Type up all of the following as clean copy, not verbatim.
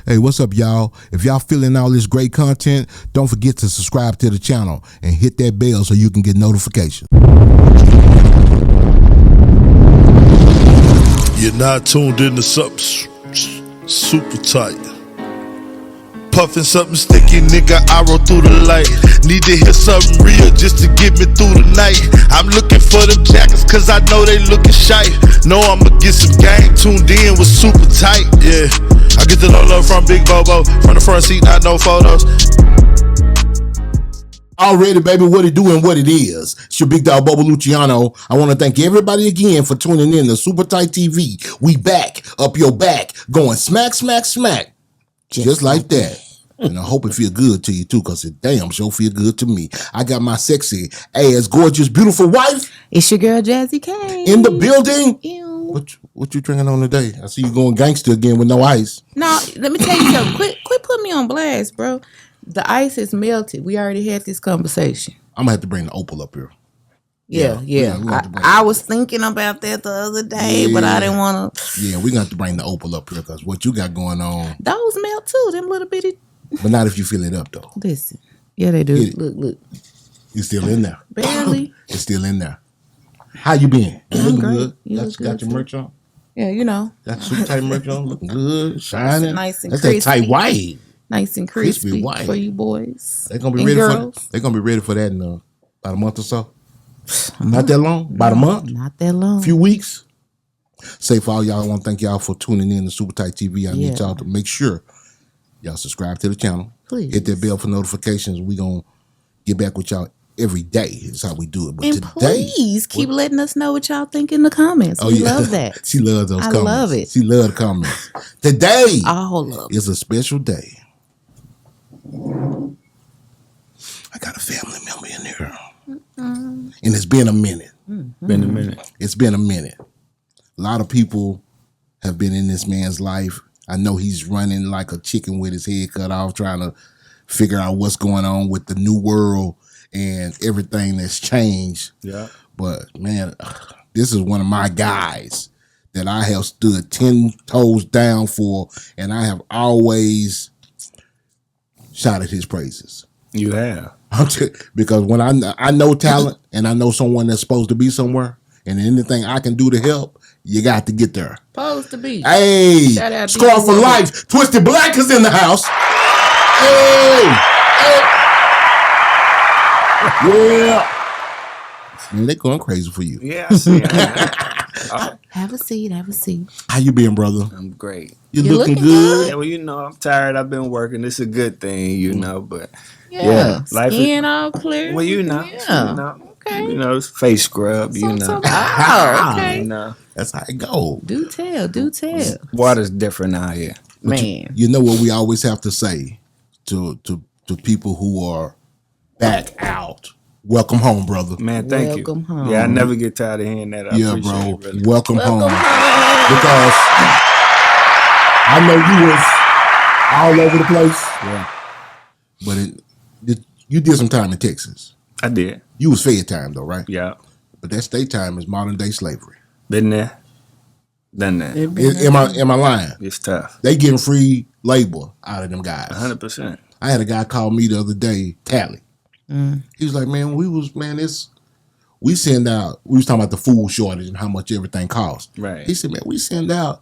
Hey, what's up, y'all? If y'all feeling all this great content, don't forget to subscribe to the channel and hit that bell so you can get notifications. You're not tuned into something super tight. Puffin' something sticky, nigga, I roll through the light. Need to hear something real just to get me through the night. I'm looking for them jackets cause I know they looking shite. Know I'ma get some gang tuned in with super tight, yeah. I get the low from Big Bobo, from the front seat, not no photos. Already, baby, what it do and what it is. It's your big dog, Bobo Luciano. I want to thank everybody again for tuning in to Super Tight TV. We back, up your back, going smack, smack, smack. Just like that. And I hope it feel good to you too, because it damn sure feel good to me. I got my sexy ass, gorgeous, beautiful wife. It's your girl, Jazzy K. In the building. Ew. What you drinking on today? I see you going gangster again with no ice. No, let me tell you something. Quit putting me on blast, bro. The ice is melted. We already had this conversation. I'm going to have to bring the opal up here. Yeah. I was thinking about that the other day, but I didn't want to. Yeah, we're going to have to bring the opal up here because what you got going on. Those melt too, them little bitty. But not if you fill it up, though. Listen. Yeah, they do. Look. It's still in there. Barely. It's still in there. How you been? You looking good? Got your merch on? Yeah, you know. Got super tight merch on? Looking good, shining. Nice and That's crispy. that tight white. Nice and crispy white. for you boys. They're gonna be ready for. They're gonna be ready for that in about a month or so. Not that long. About a month. Not that long. A few weeks. Say for all y'all, I want to thank y'all for tuning in to Super Tight TV. I need y'all to make sure y'all subscribe to the channel. Please hit that bell for notifications. We gonna get back with y'all every day. Is how we do it. But and today, please keep letting us know what y'all think in the comments. We love that. She loves those comments. I love it. She loves the comments. Today all is a special day. I got a family member in there. And it's been a minute. It's been a minute. A lot of people have been in this man's life. I know he's running like a chicken with his head cut off, trying to figure out what's going on with the new world and everything that's changed. Yeah. But man, this is one of my guys that I have stood 10 toes down for, and I have always shouted his praises. You have. Because when I know talent and I know someone that's supposed to be somewhere, and anything I can do to help, you got to get there. Supposed to be. Hey, Scar for Life. Twisted Black is in the house. Hey. Yeah. Man, they're going crazy for you. Yeah, I see. Have a seat. How you been, brother? I'm great. You looking good? Yeah, well, you know, I'm tired. I've been working. It's a good thing, you know, but life skin all clear. Well, you know. Okay. You know, it's face scrub, you know. Okay. You know. That's how it go. Do tell. Water's different out here. Man. You know what we always have to say to people who are back out. Welcome home, brother. Man, thank you. Welcome home. Yeah, I never get tired of hearing that. I appreciate bro. it, really. Welcome home. Because I know you was all over the place. Yeah. But you did some time in Texas. I did. You was fed time though, right? Yeah. But that state time is modern day slavery. Been there. Done that. Am I lying? It's tough. They getting free labor out of them guys. 100%. I had a guy call me the other day, Tally. He was like, man, we was talking about the food shortage and how much everything costs. Right. He said, man, we send out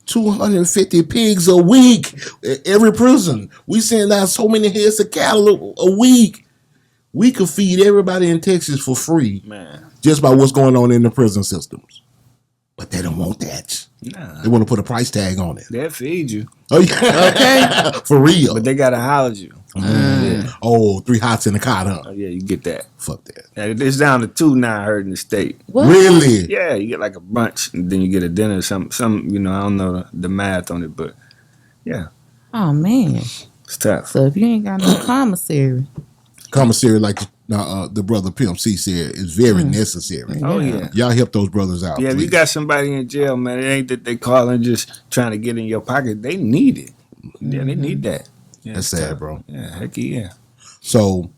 250 pigs a week at every prison. We send out so many heads of cattle a week. We could feed everybody in Texas for free, man, just by what's going on in the prison systems. But they don't want that. Nah. They want to put a price tag on it. They'll feed you. Oh, yeah. Okay. For real. But they got to house you. Yeah. Oh, 3 hots in the cot, huh? Oh, yeah, you get that. Fuck that. It's down to 2 now, I heard in the state. What? Really? Yeah, you get like a brunch, and then you get a dinner. Some, you know, I don't know the math on it, but yeah. Oh, man. It's tough. So if you ain't got no commissary, like the brother Pimp C said, is very necessary. Oh, yeah. Y'all help those brothers out. Yeah, if you got somebody in jail, man, it ain't that they calling just trying to get in your pocket. They need it. Yeah, they need that. Yeah, that's sad, bro. Yeah, heck yeah. So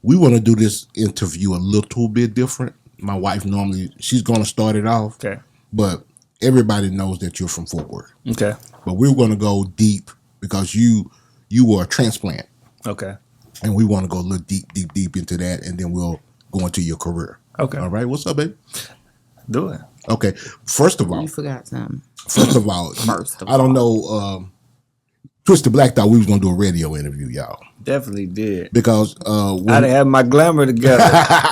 we want to do this interview a little bit different. My wife normally, she's going to start it off. Okay. But everybody knows that you're from Fort Worth. Okay. But we're going to go deep because you were a transplant, Okay. and we want to go a little deep into that, and then we'll go into your career. Okay. All right. What's up, baby? Do it. Okay. First of all, You forgot something. I don't know. Twisted Black thought we was gonna do a radio interview, y'all, Definitely did. because I done had my glamour together.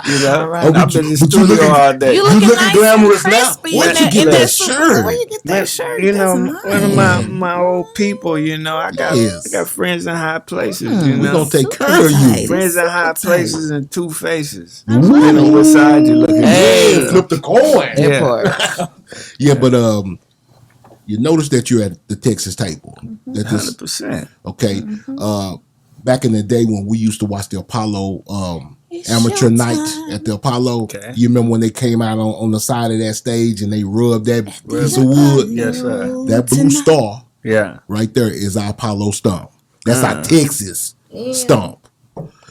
You know, All right. Oh, I've been in the but you studio all day. You You looking looking nice glamorous and now. crispy Where'd you get that shirt? Where you get that shirt? You That's know, nice. one of my old people. You know, I Yes. got friends in high places. You we know, gonna take Super care of you. tight. friends in Super high tight. places and two faces. All Depending on right. what side you looking Hey. at. Flip the coin. That Yeah. part. Yeah, but you notice that you're at the Texas table. That this 100%. okay. Back in the day when we used to watch the Apollo It's amateur night showtime. at the Apollo, Okay. you remember when they came out on the side of that stage and they rubbed that piece of wood? Yes, sir. That blue star Yeah, right there is our Apollo stump. That's our Texas stump.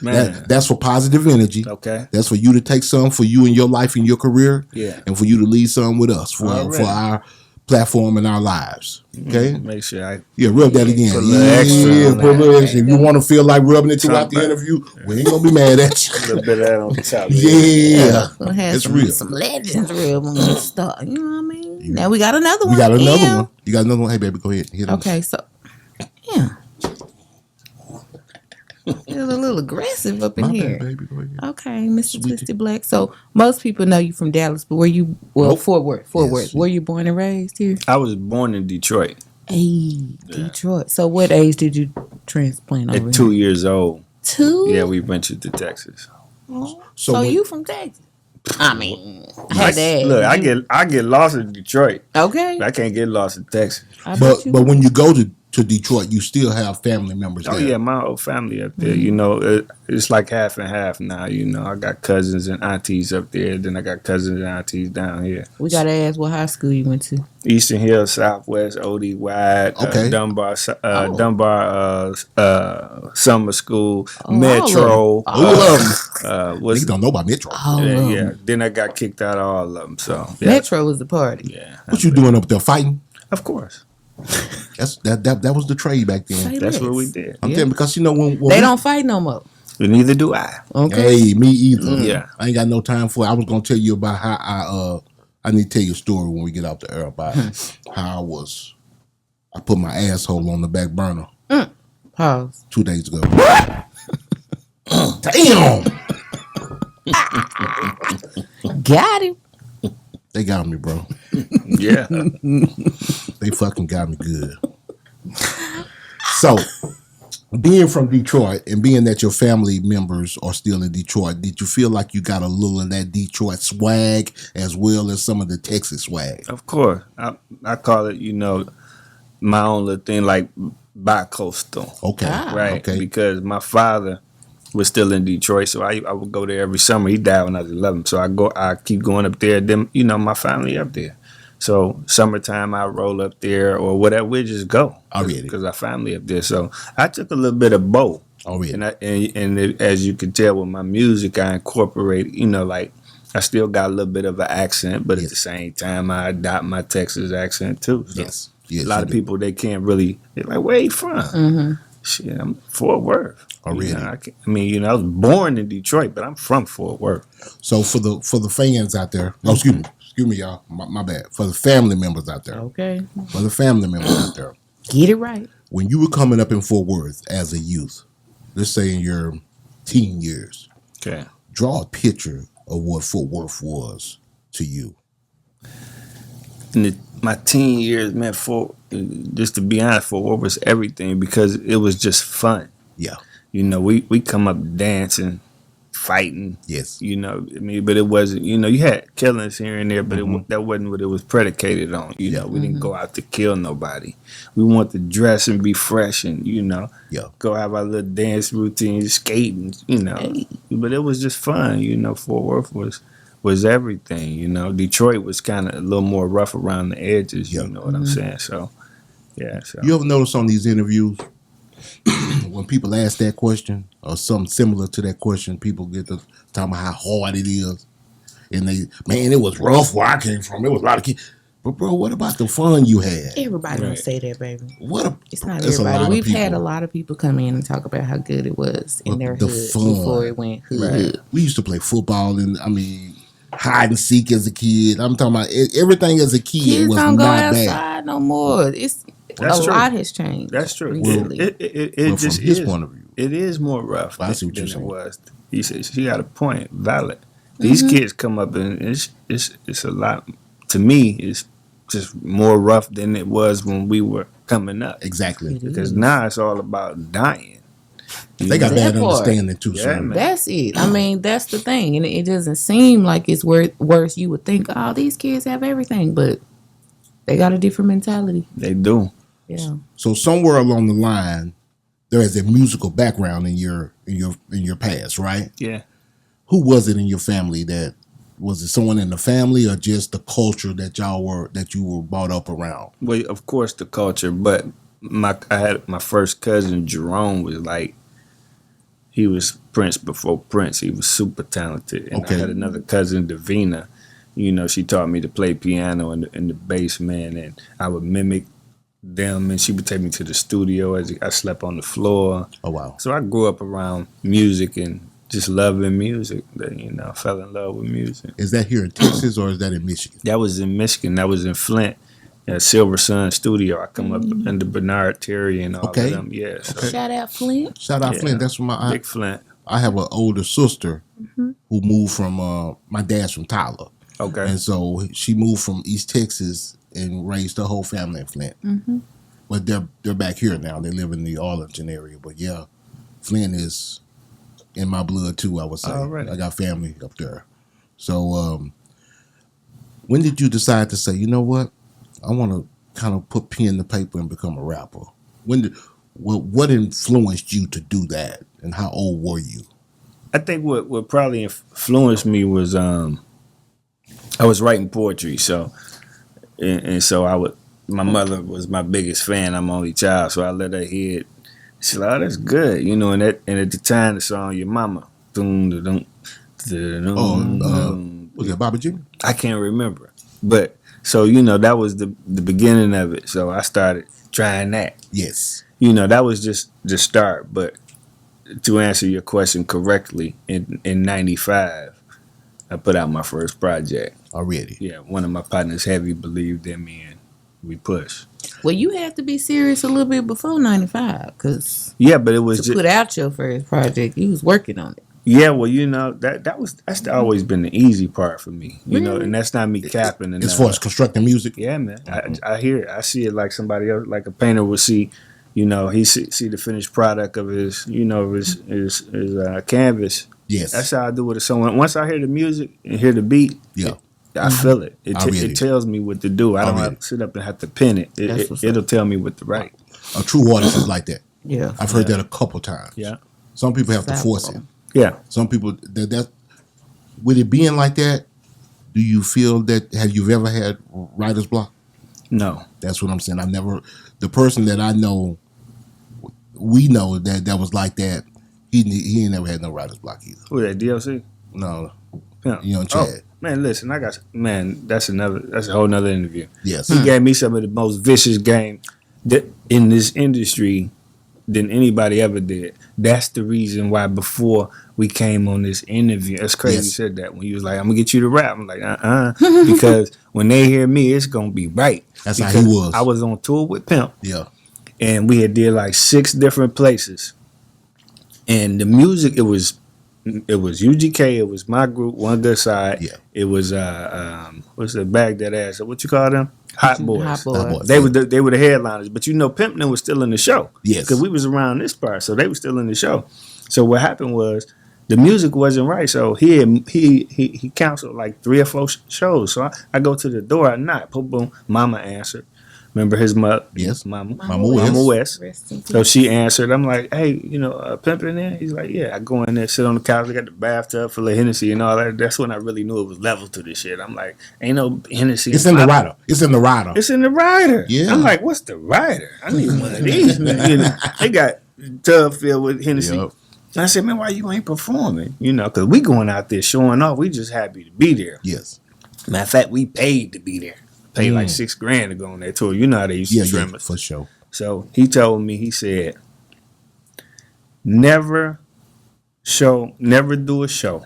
man. That's for positive energy. Okay. That's for you to take some for you in your life and your career. Yeah. And for you to leave some with us for Already. our platform and our lives. Okay? Make sure I Yeah, rub that again. Put a little extra Yeah, on put a little extra. If you want to feel like rubbing it throughout the Something. interview, we ain't gonna be mad at put a you. little bit of that on top. Yeah. Gonna have It's some, real. some legends real when we start. You know what I mean? Now we got another one. We got another Yeah. one. You got another one? Hey, baby, go ahead. Hit 'em. Okay, so yeah. It's a little aggressive up in My here. bad, baby. Go ahead. Okay, Mr. Sweetie. Twisted Black. So most people know you from Dallas, but were you Nope. Fort Worth? Fort Worth. Yes. Were you born and raised here? I was born in Detroit Hey, Detroit. So what age did you transplant over at 2 here? years old. 2? Yeah, we ventured to Texas. So when- you from Texas? I mean, I had to ask. Look, You- I get lost in Detroit. okay. I can't get lost in Texas. I bet you. But when you go to Detroit, you still have family members Oh there. yeah, my whole family up there. You know, it's like half and half now. You know, I got cousins and aunties up there. Then I got cousins and aunties down here. We gotta ask what high school you went to. Eastern Hill, Southwest, OD Wide, Okay. Dunbar, Summer School, Oh, Metro. All of them. What's Niggas don't know about Metro. All yeah, of 'em. yeah. Then I got kicked out of all of them. So yeah, Metro was the party. yeah, What you doing up there fighting? of course. That was the trade back then. Say That's less. what we did. I'm Yeah. telling you, because you know when They we- don't fight no more. And neither do I. Okay. Hey, me either. Yeah. I ain't got no time for it. I was gonna tell you about how I need to tell you a story when we get out the air about how I put my asshole on the back burner Pause. 2 days ago. Damn! Got him. They got me, bro. Yeah. They fucking got me good. So, being from Detroit and being that your family members are still in Detroit, did you feel like you got a little of that Detroit swag as well as some of the Texas swag? Of course. I call it, you know, my own little thing like bi-coastal. Okay. Right. Okay. Because my father was still in Detroit, so I would go there every summer. He died when I was 11, so I keep going up there. Then, you know, my family up there. So summertime I roll up there or whatever, we just go. Already. Because our family up there. So I took a little bit of both. Already. And as you can tell with my music, I incorporate, you know, like I still got a little bit of an accent, but at the same time, I adopt my Texas accent too. So Yes. Yes. a lot you of do. people, they can't really, they're like, where you from? Shit, I'm Fort Worth. Oh, really? You know, I mean, you know, I was born in Detroit, but I'm from Fort Worth. So for the fans out there, oh, excuse me, y'all, my bad. For the family members out there, Okay. for the family members out there, Get it right. when you were coming up in Fort Worth as a youth, let's say in your teen years, Okay. draw a picture of what Fort Worth was to you. In my teen years, man, just to be honest, Fort Worth was everything because it was just fun. Yeah. You know, we come up dancing, fighting. Yes. You know, I mean, but it wasn't. You know, you had killings here and there, but that wasn't what it was predicated on. You know, we didn't go out to kill nobody. We want to dress and be fresh, and you know, Yeah. go have our little dance routine, skating. You know, but it was just fun. You know, Fort Worth was everything. You know, Detroit was kind of a little more rough around the edges. Yeah. You know what I'm saying? So, yeah. So You ever notice on these interviews when people ask that question or something similar to that question, people get to talking about how hard it is, and man, it was rough where I came from. It was a lot of kids. But bro, what about the fun you had? Everybody don't say that, baby. It's not it's everybody. We've people. had a lot of people come in and talk about how good it was in their the hood fun. before it went hood. We used to play football and hide and seek as a kid. I'm talking about everything as a kid. Kids was don't go not outside bad. no more. That's a true. lot has changed. That's true. Recently. It just from his is. point of view, it is more rough I see what than you're it saying. was. He said she got a point, valid. These kids come up and it's a lot. To me, it's just more rough than it was when we were coming up. Exactly. Because now it's all about dying. They got bad That part. understanding too, Yeah, sir. man. That's it. I mean, that's the thing. And it doesn't seem like it's worse. You would think, oh, these kids have everything, but they got a different mentality. They do. Yeah. So somewhere along the line, there is a musical background in your past, right? Yeah. Who was it in your family that was it someone in the family or just the culture that you were brought up around? Well, of course, the culture, but I had my first cousin Jerome was like, he was Prince before Prince. He was super talented. And Okay. I had another cousin, Davina. You know, she taught me to play piano and the bass, man, and I would mimic them, and she would take me to the studio as I slept on the floor. Oh wow. So I grew up around music and just loving music. You know, I fell in love with music. Is that here in Texas or is that in Michigan? That was in Michigan. That was in Flint. At Silver Sun Studio. I come up under Bernard Terry and all Okay. of them. Yeah. So Shout out Flint. Shout out Yeah. Flint. That's from Big Flint. I have an older sister who moved from my dad's from Tyler. Okay. And so she moved from East Texas and raised her whole family in Flint. But they're back here now. They live in the Arlington area. But yeah, Flint is in my blood too, I would say. Alright. I got family up there. So when did you decide to say, you know what? I want to kind of put pen to paper and become a rapper. What influenced you to do that, and how old were you? I think what probably influenced me was I was writing poetry, so and so my mother was my biggest fan. I'm only child, so I let her hear it. She's like, "Oh, that's good," you know. And at the time, the song "Your Mama," Was it Bobby Jr.? I can't remember, but so you know that was the beginning of it. So I started trying that. Yes. You know, that was just the start. But to answer your question correctly, in '95, I put out my first project. Already. Yeah, one of my partners, Heavy, believed in me, and we pushed. Well, you have to be serious a little bit before 95, because Yeah, but it was to just put out your first project, you was working on it. yeah. Well, you know that's always been the easy part for me. You know, and that's not me capping. And As far as constructing music? yeah, man, I hear it. I see it like somebody else, like a painter would see. You know, he see the finished product of his, you know, his canvas. Yes. That's how I do it. So once I hear the music and hear the beat, Yeah. I feel it. Already. It tells me what to do. I don't have to sit up and have to pin it. That's what's It'll tell me what to write. A true artist is like that. Yeah. I've heard that a couple times. Yeah, Some people have to force it. yeah. Some people that with it being like that, do you feel that have you ever had writer's block? No, That's what I'm saying. The person that I know, we know that was like that. He ain't never had no writer's block either. who that DLC? No, Yeah. Young Chad. Man, listen, that's a whole nother interview. Yes. He gave me some of the most vicious game in this industry than anybody ever did. That's the reason why before we came on this interview, that's crazy you said that. When he was like, I'm gonna get you to rap. I'm like, because when they hear me, it's gonna be right. That's because how he was. I was on tour with Pimp, Yeah. and we had did like 6 different places. And the music, it was UGK, it was my group, One Good Side. Yeah. It was what's the bag that ass? What you call them? Hot Boys. Hot Boys. Hot Boys. They were the headliners, but you know Pimpton was still in the show. Yes. Because we was around this part, so they were still in the show. So what happened was the music wasn't right, so he canceled like 3 or 4 shows. So I go to the door, I knock, boom, boom. Mama answered. Remember his mother? Yes. Mama Mama West. Rest in So peace. she answered. I'm like, hey, Pimp in there? He's like, yeah. I go in there, sit on the couch. I got the bathtub full of Hennessy and all that. That's when I really knew it was level to this shit. I'm like, ain't no Hennessy. It's in the rider. It's in the rider. It's in the rider. Yeah. I'm like, what's the rider? I need one of these. Man. They got tub filled with Hennessy. Yep. And I said, man, why you ain't performing? Because we going out there showing off. We just happy to be there. Yes. Matter of fact, we paid to be there. Pay like $6,000 to go on that tour. You know how they used to trim us. For sure. So he told me, he said, never do a show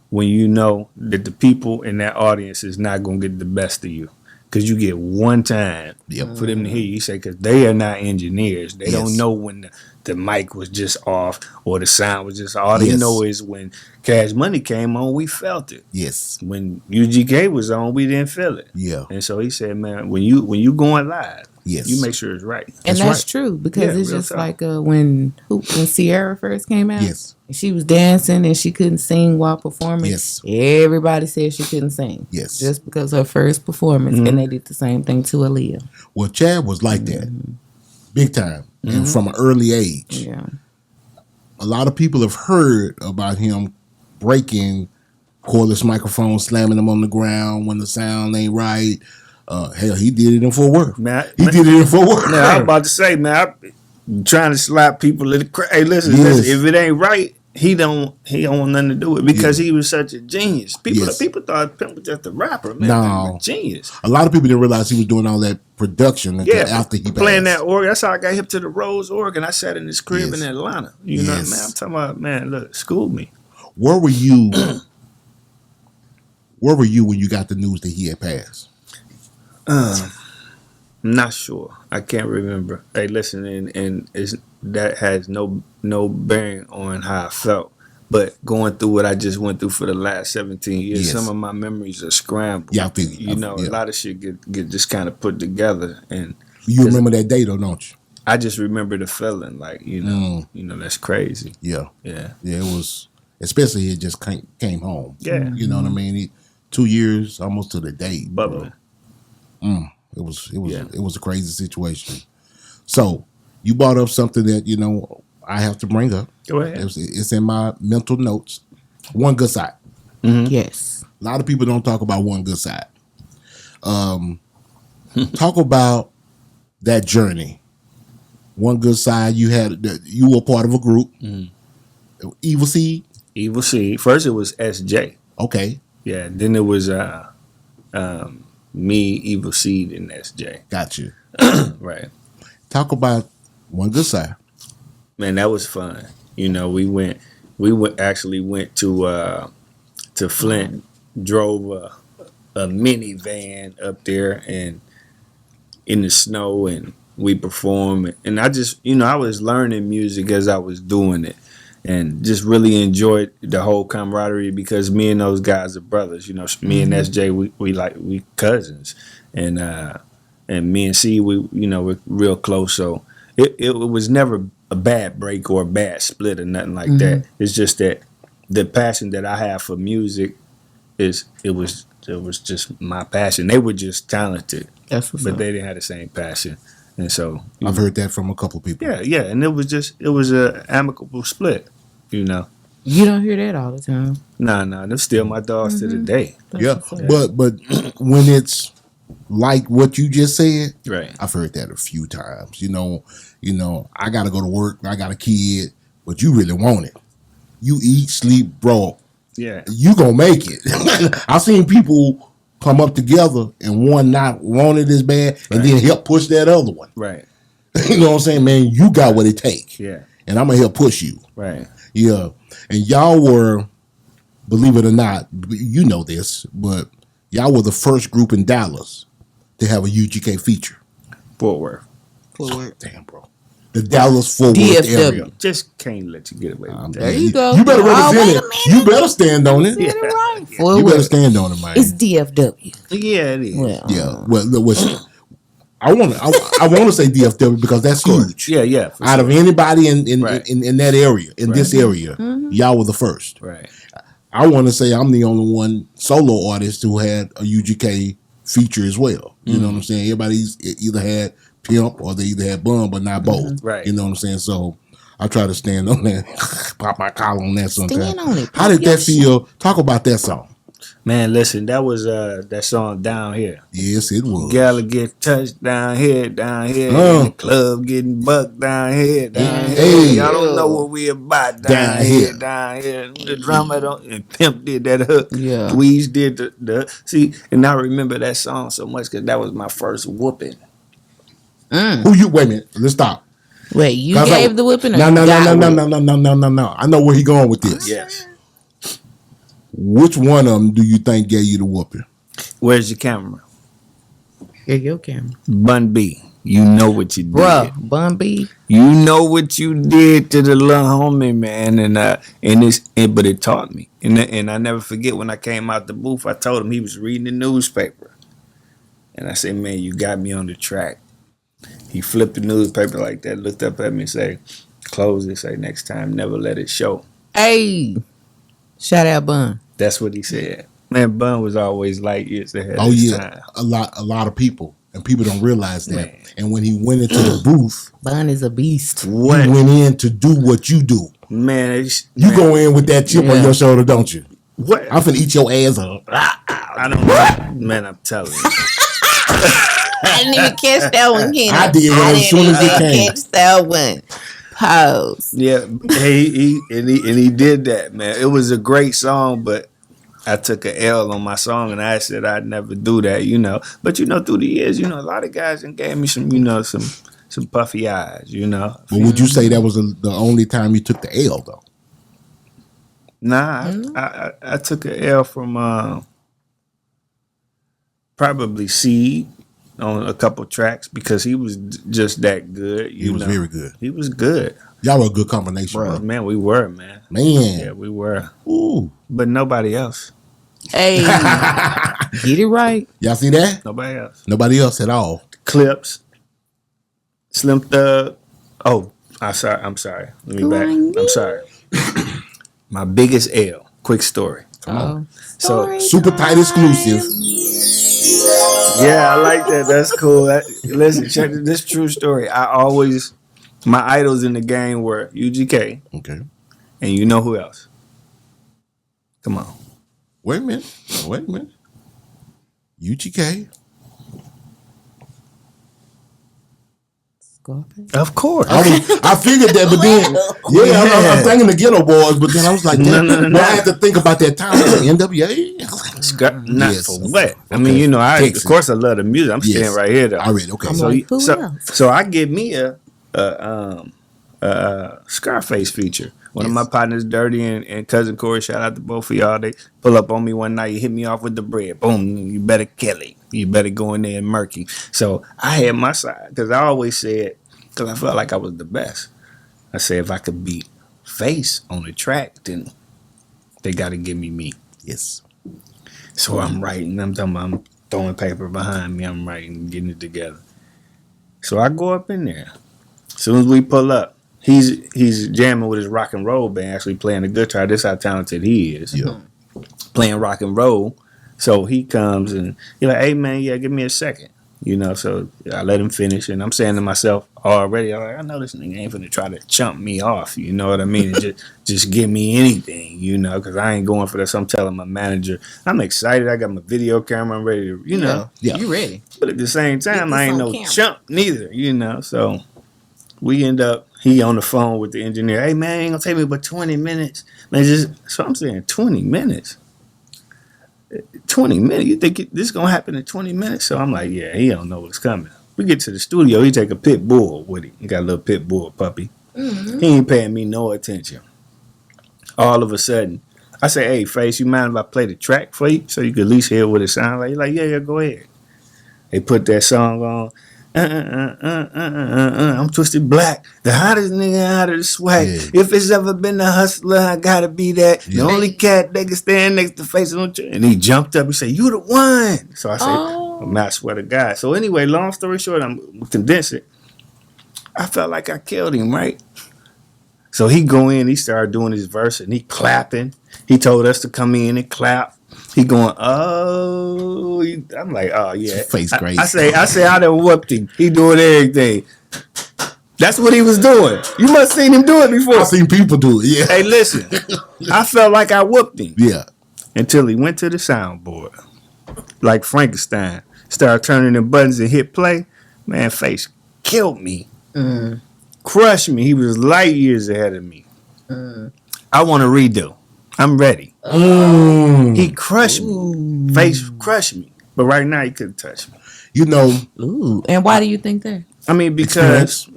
when you know that the people in that audience is not going to get the best of you. Because you get one time for them to hear you. He said, because they are not engineers. They don't know when the mic was just off or the sound was just off. All they know is when Cash Money came on, we felt it. Yes. When UGK was on, we didn't feel it. Yeah. And so he said, man, when you going live, yes, you make sure it's right. And that's true, because it's just like when Sierra first came out. Yes. She was dancing and she couldn't sing while performing. Yes. Everybody said she couldn't sing. Yes. Just because her first performance. And they did the same thing to Aaliyah. Well, Chad was like that. Big time. And from an early age. Yeah. A lot of people have heard about him breaking cordless microphones, slamming them on the ground when the sound ain't right. Hell, he did it in Fort Worth. He did it in Fort Worth. Now, I was about to say, man, I'm trying to slap people in the crowd. Hey, listen, if it ain't right, he don't want nothing to do with it, because he was such a genius. People thought Pimp was just a rapper, man. No. He was a genius. A lot of people didn't realize he was doing all that production after he passed. Playing that organ. That's how I got hip to the Rose organ. I sat in his crib in Atlanta. You know what I mean? I'm talking about, man, look, school me. Where were you? Where were you when you got the news that he had passed? I'm not sure. I can't remember. Hey, listen, and that has no bearing on how I felt. But going through what I just went through for the last 17 years, some of my memories are scrambled. Yeah, I feel you. A lot of shit get just kind of put together. And you remember that day, though, don't you? I just remember the feeling, like, that's crazy. Yeah. Yeah. Yeah, it was, especially he just came home. Yeah. You know what I mean? 2 years, almost to the day. Bubbling. It was a crazy situation. So you brought up something that I have to bring up. Go ahead. It's in my mental notes. One good side. Yes. A lot of people don't talk about one good side. Talk about that journey. One good side. You were part of a group. Evil Seed. Evil Seed. First it was SJ. Okay. Yeah. Then it was me, Evil Seed, and SJ. Got you. Right. Talk about one good side. Man, that was fun. We went to Flint, drove a minivan up there and in the snow, and we performed. And I just, I was learning music as I was doing it, and just really enjoyed the whole camaraderie, because me and those guys are brothers. Me and SJ, we cousins, and me and C, we're real close. So it was never a bad break or a bad split or nothing like that. It's just that the passion that I have for music it was just my passion. They were just talented, but they didn't have the same passion. And so I've heard that from a couple of people. Yeah, and it was a amicable split. You don't hear that all the time. Nah, they're still my dogs to the day. Yeah, but when it's like what you just said, right? I've heard that a few times. I got to go to work. I got a kid, but you really want it. You eat, sleep, bro. Yeah, you gonna make it. I've seen people come up together and one not want it as bad, and then help push that other one. Right. You know what I'm saying, man? You got what it takes. Yeah. And I'm gonna help push you. Right. Yeah. And y'all were, believe it or not, you know this, but y'all were the first group in Dallas to have a UGK feature. Fort Worth. Damn, bro. The Dallas Fort Worth area. Just can't let you get away with that. There you go. You better represent it. You better stand on it. Get it right. You better stand on it, man. It's DFW. Yeah, it is. Well, I want to say DFW because that's huge. Yeah. Out of anybody in that area, in this area, y'all were the first. Right. I want to say I'm the only one solo artist who had a UGK feature as well. You know what I'm saying? Everybody's either had Pimp or they either had Bun, but not both. Right. You know what I'm saying? So I try to stand on that, pop my collar on that sometimes. Stand on it. How did that feel? Talk about that song. Man, listen, that was that song Down Here. Yes, it was. Gala get touched down here, in the club getting bucked down here, down here. Hey. Y'all don't know what we about Down down here, here. down here. The drummer don't, and Pimp did that hook. Yeah. Weeze did the see, and I remember that song so much because that was my first whooping. Who you? Wait a minute. Let's stop. Wait, you gave the whipping? Or No. you got I know where he going with this. Yes. Which one of them do you think gave you the whooping? Where's your camera? Here, your camera. Bun B. You know what you did. Bruh, Bun B. You know what you did to the little homie, man, but it taught me, and I never forget when I came out the booth. I told him he was reading the newspaper, and I said, "Man, you got me on the track." He flipped the newspaper like that, looked up at me, and say, "Close it. Say next time, never let it show." Hey, shout out Bun. That's what he said. Man, Bun was always light years ahead. Oh of his yeah, time. a lot of people, and people don't realize that. Man. And when he went into the booth, Bun is a beast. What? he went in to do what you do. Man, You go in with that chip on Yeah. your shoulder, don't you? what? I'm finna eat your ass up. I don't know. Man, I'm telling you. I didn't even catch that one, Kenny. I did as soon as it came. Catch that one. Pose. Yeah, he did that, man. It was a great song, but I took a L on my song, and I said I'd never do that, you know. But through the years, a lot of guys and gave me some, some puffy eyes, But would you say that was the only time you took the L though? Nah, I took a L from probably Seed on a couple tracks because he was just that good. He was very good. He was good. Y'all were a good combination, bro. Man, we were, man. Man. Yeah, we were. Ooh. But nobody else. Hey, get it right. Y'all see that? Nobody else. Nobody else at all. Clips. Slim Thug. Oh, I'm sorry. Let me back. I'm sorry. My biggest L. Quick story. Come on. So Super tight exclusive. yeah, I like that. That's cool. Listen, check this true story. My idols in the game were UGK, Okay. and you know who else? Come on. Wait a minute. UGK. Scarface. Of course. I figured that, but then I'm thinking the Ghetto Boys, but then I was like, no. I had to think about that time. I was like, NWA. Not Yes. for what? I Okay. mean, Texas. of course I love the music. I'm Yes. standing right here though. I read. Okay. I'm like, who else? So I get me a Scarface feature. One of my partners, Dirty and Cousin Corey, shout out to both of y'all. They pull up on me one night, you hit me off with the bread. Boom, you better kill it. You better go in there and murky. So I had my side because I always said, because I felt like I was the best. I said if I could beat Face on the track, then they got to give me meat. Yes. So I'm writing. I'm throwing paper behind me. I'm writing, getting it together. So I go up in there. As soon as we pull up, he's jamming with his rock and roll band, actually playing the guitar. This is how talented he is. Yeah. Playing rock and roll. So he comes and he's like, "Hey man, yeah, give me a second." So I let him finish, and I'm saying to myself already, I'm like, I know this nigga ain't finna try to chump me off, you know what I mean? And just give me anything, because I ain't going for this. I'm telling my manager, I'm excited. I got my video camera. I'm ready to, Yeah. You ready? But at the same time, Get I this ain't on no camera. chump neither, So we end up, he on the phone with the engineer. Hey man, it ain't gonna take me but 20 minutes. Man, so I'm saying 20 minutes. 20 minutes? You think this is gonna happen in 20 minutes? So I'm like, yeah, he don't know what's coming. We get to the studio, he take a pit bull with him. He got a little pit bull puppy. He ain't paying me no attention. All of a sudden, I say, hey, Face, you mind if I play the track for you so you can at least hear what it sounds like? He's like, yeah, go ahead. They put that song on. I'm Twisted Black, the hottest nigga out of the swag. Yeah. If it's ever been a hustler, I gotta be that. Yeah. The only cat that can stand next to Face. And he jumped up. He said, "You the one." So I said, I swear to God. So anyway, long story short, I'm condense it. I felt like I killed him, right? So he go in, he started doing his verse, and he clapping. He told us to come in and clap. He going, oh, I'm like, oh yeah. Face crazy. I say, I done whooped him. He doing everything. That's what he was doing. You must seen him do it before. I've seen people do it. Yeah. Hey, listen, I felt like I whooped him. Yeah. until he went to the soundboard. Like Frankenstein. Started turning the buttons and hit play. Man, Face killed me. Crushed me. He was light years ahead of me. I want to redo. I'm ready. He crushed me. Face crushed me. But right now, he couldn't touch me. You know, Ooh. And why do you think that? I mean, because,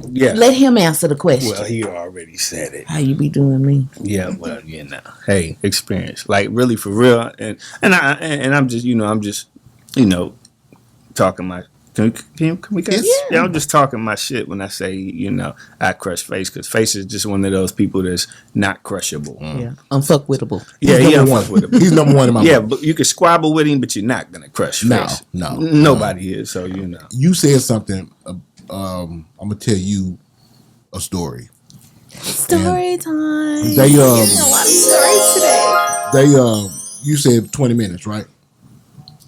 yeah. Let him answer the question. Well, he already said it. How you be doing me? Yeah, well, you know, hey, experience, like really for real, and I'm just, talking my. Can we go? Yeah, I'm just talking my shit when I say, I crush Face, because Face is just one of those people that's not crushable. Yeah, unfuckwittable. Yeah, he unfuckwittable. He's number one in my Yeah, book. but you can squabble with him, but you're not gonna crush Face. No. Nobody is. So You said something. I'm gonna tell you a story. Story time. They a lot of stories today. You said 20 minutes, right?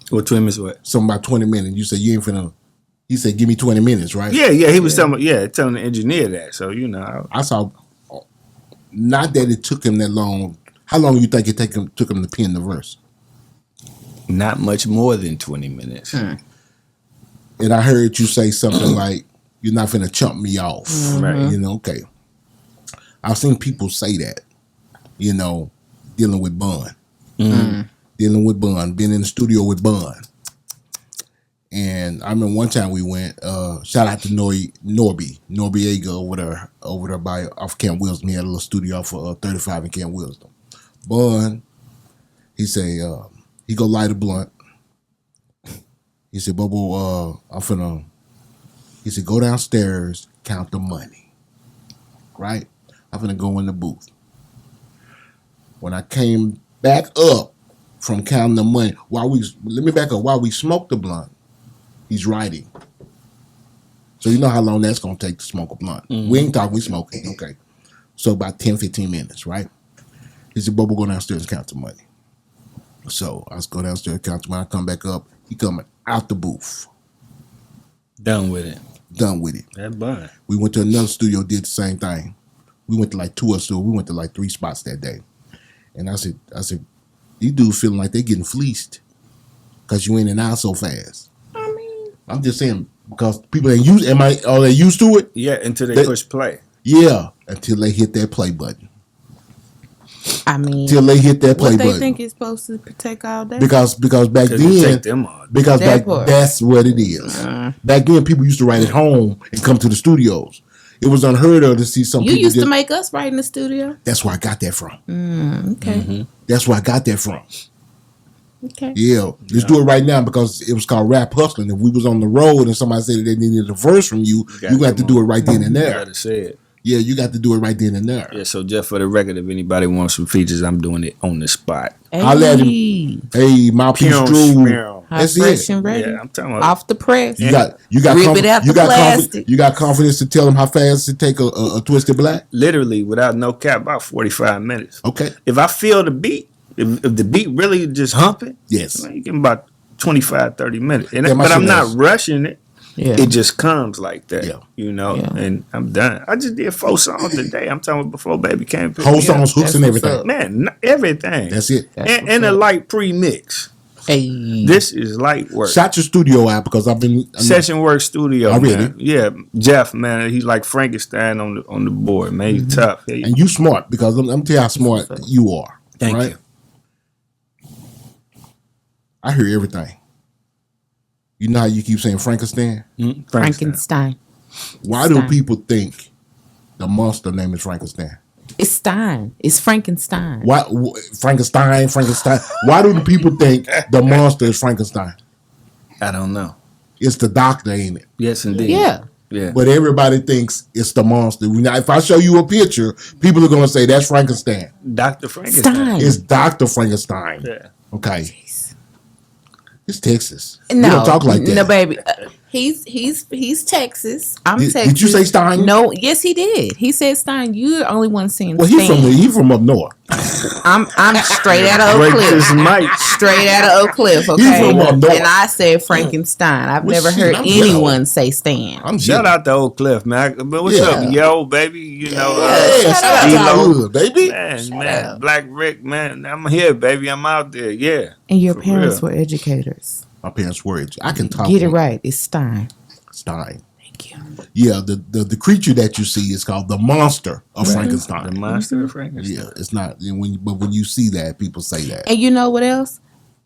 What 20 minutes? What? Something about 20 minutes. You said you ain't finna. He said, "Give me 20 minutes," right? Yeah. He was telling the engineer that. So I saw. Not that it took him that long. How long you think it took him to pen the verse? Not much more than 20 minutes. And I heard you say something like, "You're not finna chump me off." Right. Okay. I've seen people say that. Dealing with Bun. Dealing with Bun. Been in the studio with Bun. And I remember one time we went, shout out to Norbiega over there by off Camp Wisdom. He had a little studio off of 35 in Camp Wisdom. Bun, he say, he go light a blunt. He said, Bobo, he said, go downstairs, count the money. Right? I'm finna go in the booth. When I came back up from counting the money, while we smoked the blunt, he's writing. So you know how long that's going to take to smoke a blunt. We ain't talking, we smoking. Okay. So about 10, 15 minutes, right? He said, Bobo, go downstairs and count the money. So I go downstairs and count the money. I come back up. He coming out the booth. Done with it. That Bun. We went to another studio, did the same thing. We went to like 2 other studios. We went to like 3 spots that day. And I said, these dudes feeling like they getting fleeced because you in and out so fast. I'm just saying, because people ain't used. Are they used to it? Yeah, until they push play. Yeah, until they hit that play button. Till they hit that play what button. they think is supposed to take all day. Because back then, that's what it is. Back then, people used to write at home and come to the studios. It was unheard of to see some people. You used to make us write in the studio. That's where I got that from. Okay. That's where I got that from. Okay. Yeah, let's do it right now because it was called rap hustling. If we was on the road and somebody said they needed a verse from you, you got to do it right then and there. You got to say it. Yeah, you got to do it right then and there. Yeah, so just for the record, if anybody wants some features, I'm doing it on the spot. I'll let him. Hey, Mouthpiece Drew. That's fresh and ready. Yeah, I'm talking about off the press. You got confidence to tell them how fast it take a Twisted Black? Literally, without no cap, about 45 minutes. Okay. If I feel the beat, if the beat really just humping, yes, you can about 25, 30 minutes. But I'm not rushing it. Yeah. It just comes like that, and I'm done. I just did 4 songs today. I'm talking about before Baby came. Whole songs, hooks, and everything. Man, everything. That's it. And a light pre-mix. Hey. This is light work. Shout your studio out because Session Work Studio. Already. Man. Yeah, Jeff, man, he's like Frankenstein on the board, man. He's tough. Yeah, and you smart because I'm tell you how smart you are. Thank you. I hear everything. You know how you keep saying Frankenstein? Frankenstein. Why do people think the monster name is Frankenstein? It's Stein. It's Frankenstein. Why Frankenstein? Why do the people think the monster is Frankenstein? I don't know. It's the doctor, ain't it? Yes, indeed. Yeah. But everybody thinks it's the monster. Now, if I show you a picture, people are going to say that's Frankenstein. Dr. Frankenstein. It's Dr. Frankenstein. Yeah. Okay. Jeez. It's Texas. No, you don't talk like that. No, baby. He's Texas. I'm Did Texas. you say Stein? No, yes, he did. He said Stein. You're the only one saying Well, Stan. he from up north. I'm straight out of Oak Break this Cliff. mic. Straight out of Oak Cliff. He Okay, from up north. and I said Frankenstein. I've Well, never shit, heard I'm anyone say Stan. I'm Shout ghetto. out to Oak Cliff, man. But what's Yeah. up, yo, baby? You know, Yeah, shout out to D-Lo. the hood, baby. Man, up. Black Rick, man. I'm here, baby. I'm out there. Yeah. And your For parents real. were educators. My parents were. I can talk. Get it on right. It's Stein. Stein. Thank you. Yeah, the creature that you see is called the monster of Frankenstein. The monster of Frankenstein. Yeah, it's not. But when you see that, people say that. And you know what else?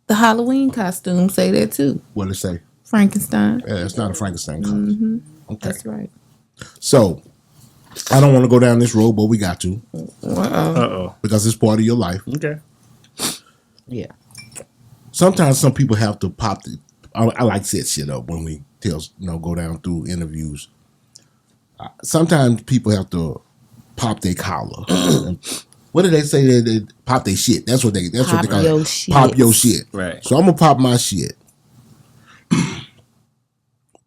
The Halloween costumes say that too. What do they say? Frankenstein. Yeah, it's not a Frankenstein costume. Mm-hmm. Okay, That's right. so I don't want to go down this road, but we got to Uh-oh. because it's part of your life. Okay. Yeah. Sometimes some people have to pop the. I like set shit up when we go down through interviews. Sometimes people have to pop their collar. What do they say? They pop their shit. That's what they call your it. shit. Pop your shit. Right. So I'm gonna pop my shit.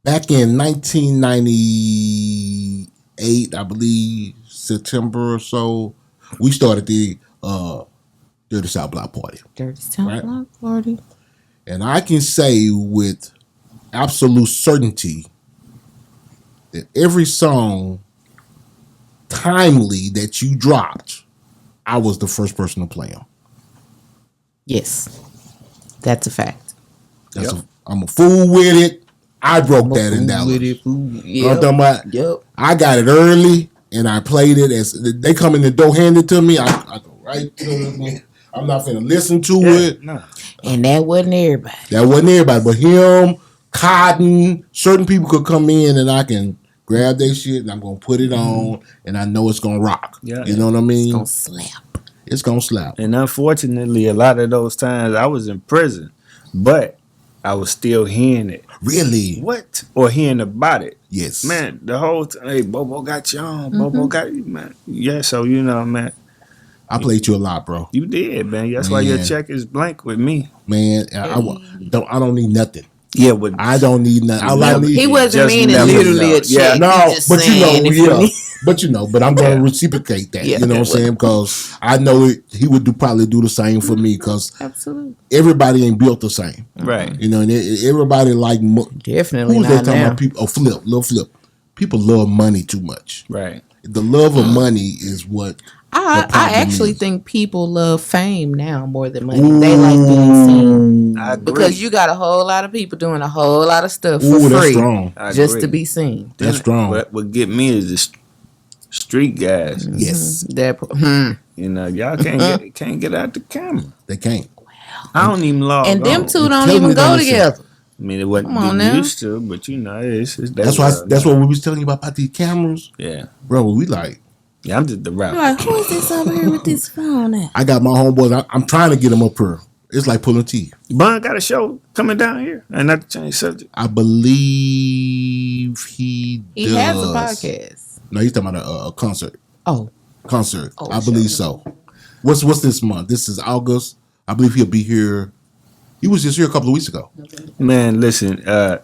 Back in 1998, I believe September or so, we started the Dirty South Block Party. Dirty South Right. Block Party. And I can say with absolute certainty that every song timely that you dropped, I was the first person to play them. Yes. That's a fact. I'm a fool with it. I broke that in Dallas. With it, fool. You know what I'm talking about? Yep. I got it early and I played it as they come in the door, hand it to me. I go right to it. I'm not finna listen to it. No. And that wasn't everybody. That wasn't everybody, but him, Cotton, certain people could come in and I can grab their shit and I'm gonna put it on and I know it's gonna rock. Yeah. You know what I mean? It's gonna slap. It's gonna slap. And unfortunately, a lot of those times I was in prison, but I was still hearing it. Really? What? Or hearing about it. Yes. Man, the whole time, hey, Bobo got you on. Bobo got you, man. Yeah, so, you know, man, I played you a lot, bro. you did, man. That's why your Man. check is blank with me. Man, I don't need nothing. Yeah, but I don't need nothing. All I Never- need He wasn't Just meaning never literally know. a check. Yeah. He No, just but saying if you need- but I'm going to reciprocate that. Yeah. You know what I'm saying? Because I know he would probably do the same for me. Because Absolutely. everybody ain't built the same. right. You know, and everybody like Definitely who's they not talking now. about? People, Lil Flip. People love money too much. Right. The love of money is what. I problem actually is. think people love fame now more than money. They like being seen. I agree. Because you got a whole lot of people doing a whole lot of stuff for Ooh, that's free strong. I just agree. to be seen. That's strong. What get me is the street guys. Yes, You know, y'all can't get out the camera. they can't. I don't even log And them on. two don't Tell even me go that it's- together. I mean, it wasn't Come on getting now. used to, but you know, it's That's why. That's what we was telling you about these cameras, Yeah, bro. We like. yeah. I'm just the rapper. You're like, who is this over here with this phone at? I got my homeboys. I'm trying to get them up here. It's like pulling teeth. Bun got a show coming down here, and not to change subject. I believe he He has a podcast. No, he's talking about a concert. Oh, Concert. Oh, I believe so. What's this month? This is August. I believe he'll be here. He was just here a couple of weeks ago. Man, listen. I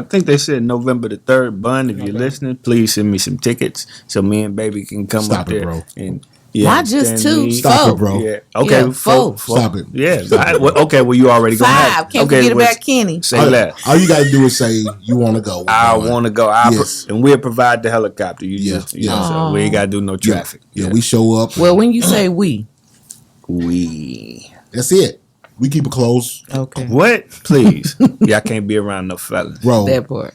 think they said November the 3rd. Bun, if you're listening, please send me some tickets so me and baby can come Stop up it, there. bro. And yeah, not just understand two, me. Stop four. it, bro. Yeah. Okay. Yeah, four. Stop it. Yeah. Okay. Well, you already gonna have. Five. Can't okay, forget well, about Kenny. Say less. All you gotta do is say you want to go. I want to go. Yes. And we'll provide the helicopter. You Yeah, just, you yeah. know, so we ain't got to do no traffic. Yeah, we show up. Well, when you say we, That's it. We keep it close, okay, What? Please. Y'all can't be around no fellas. bro, that part.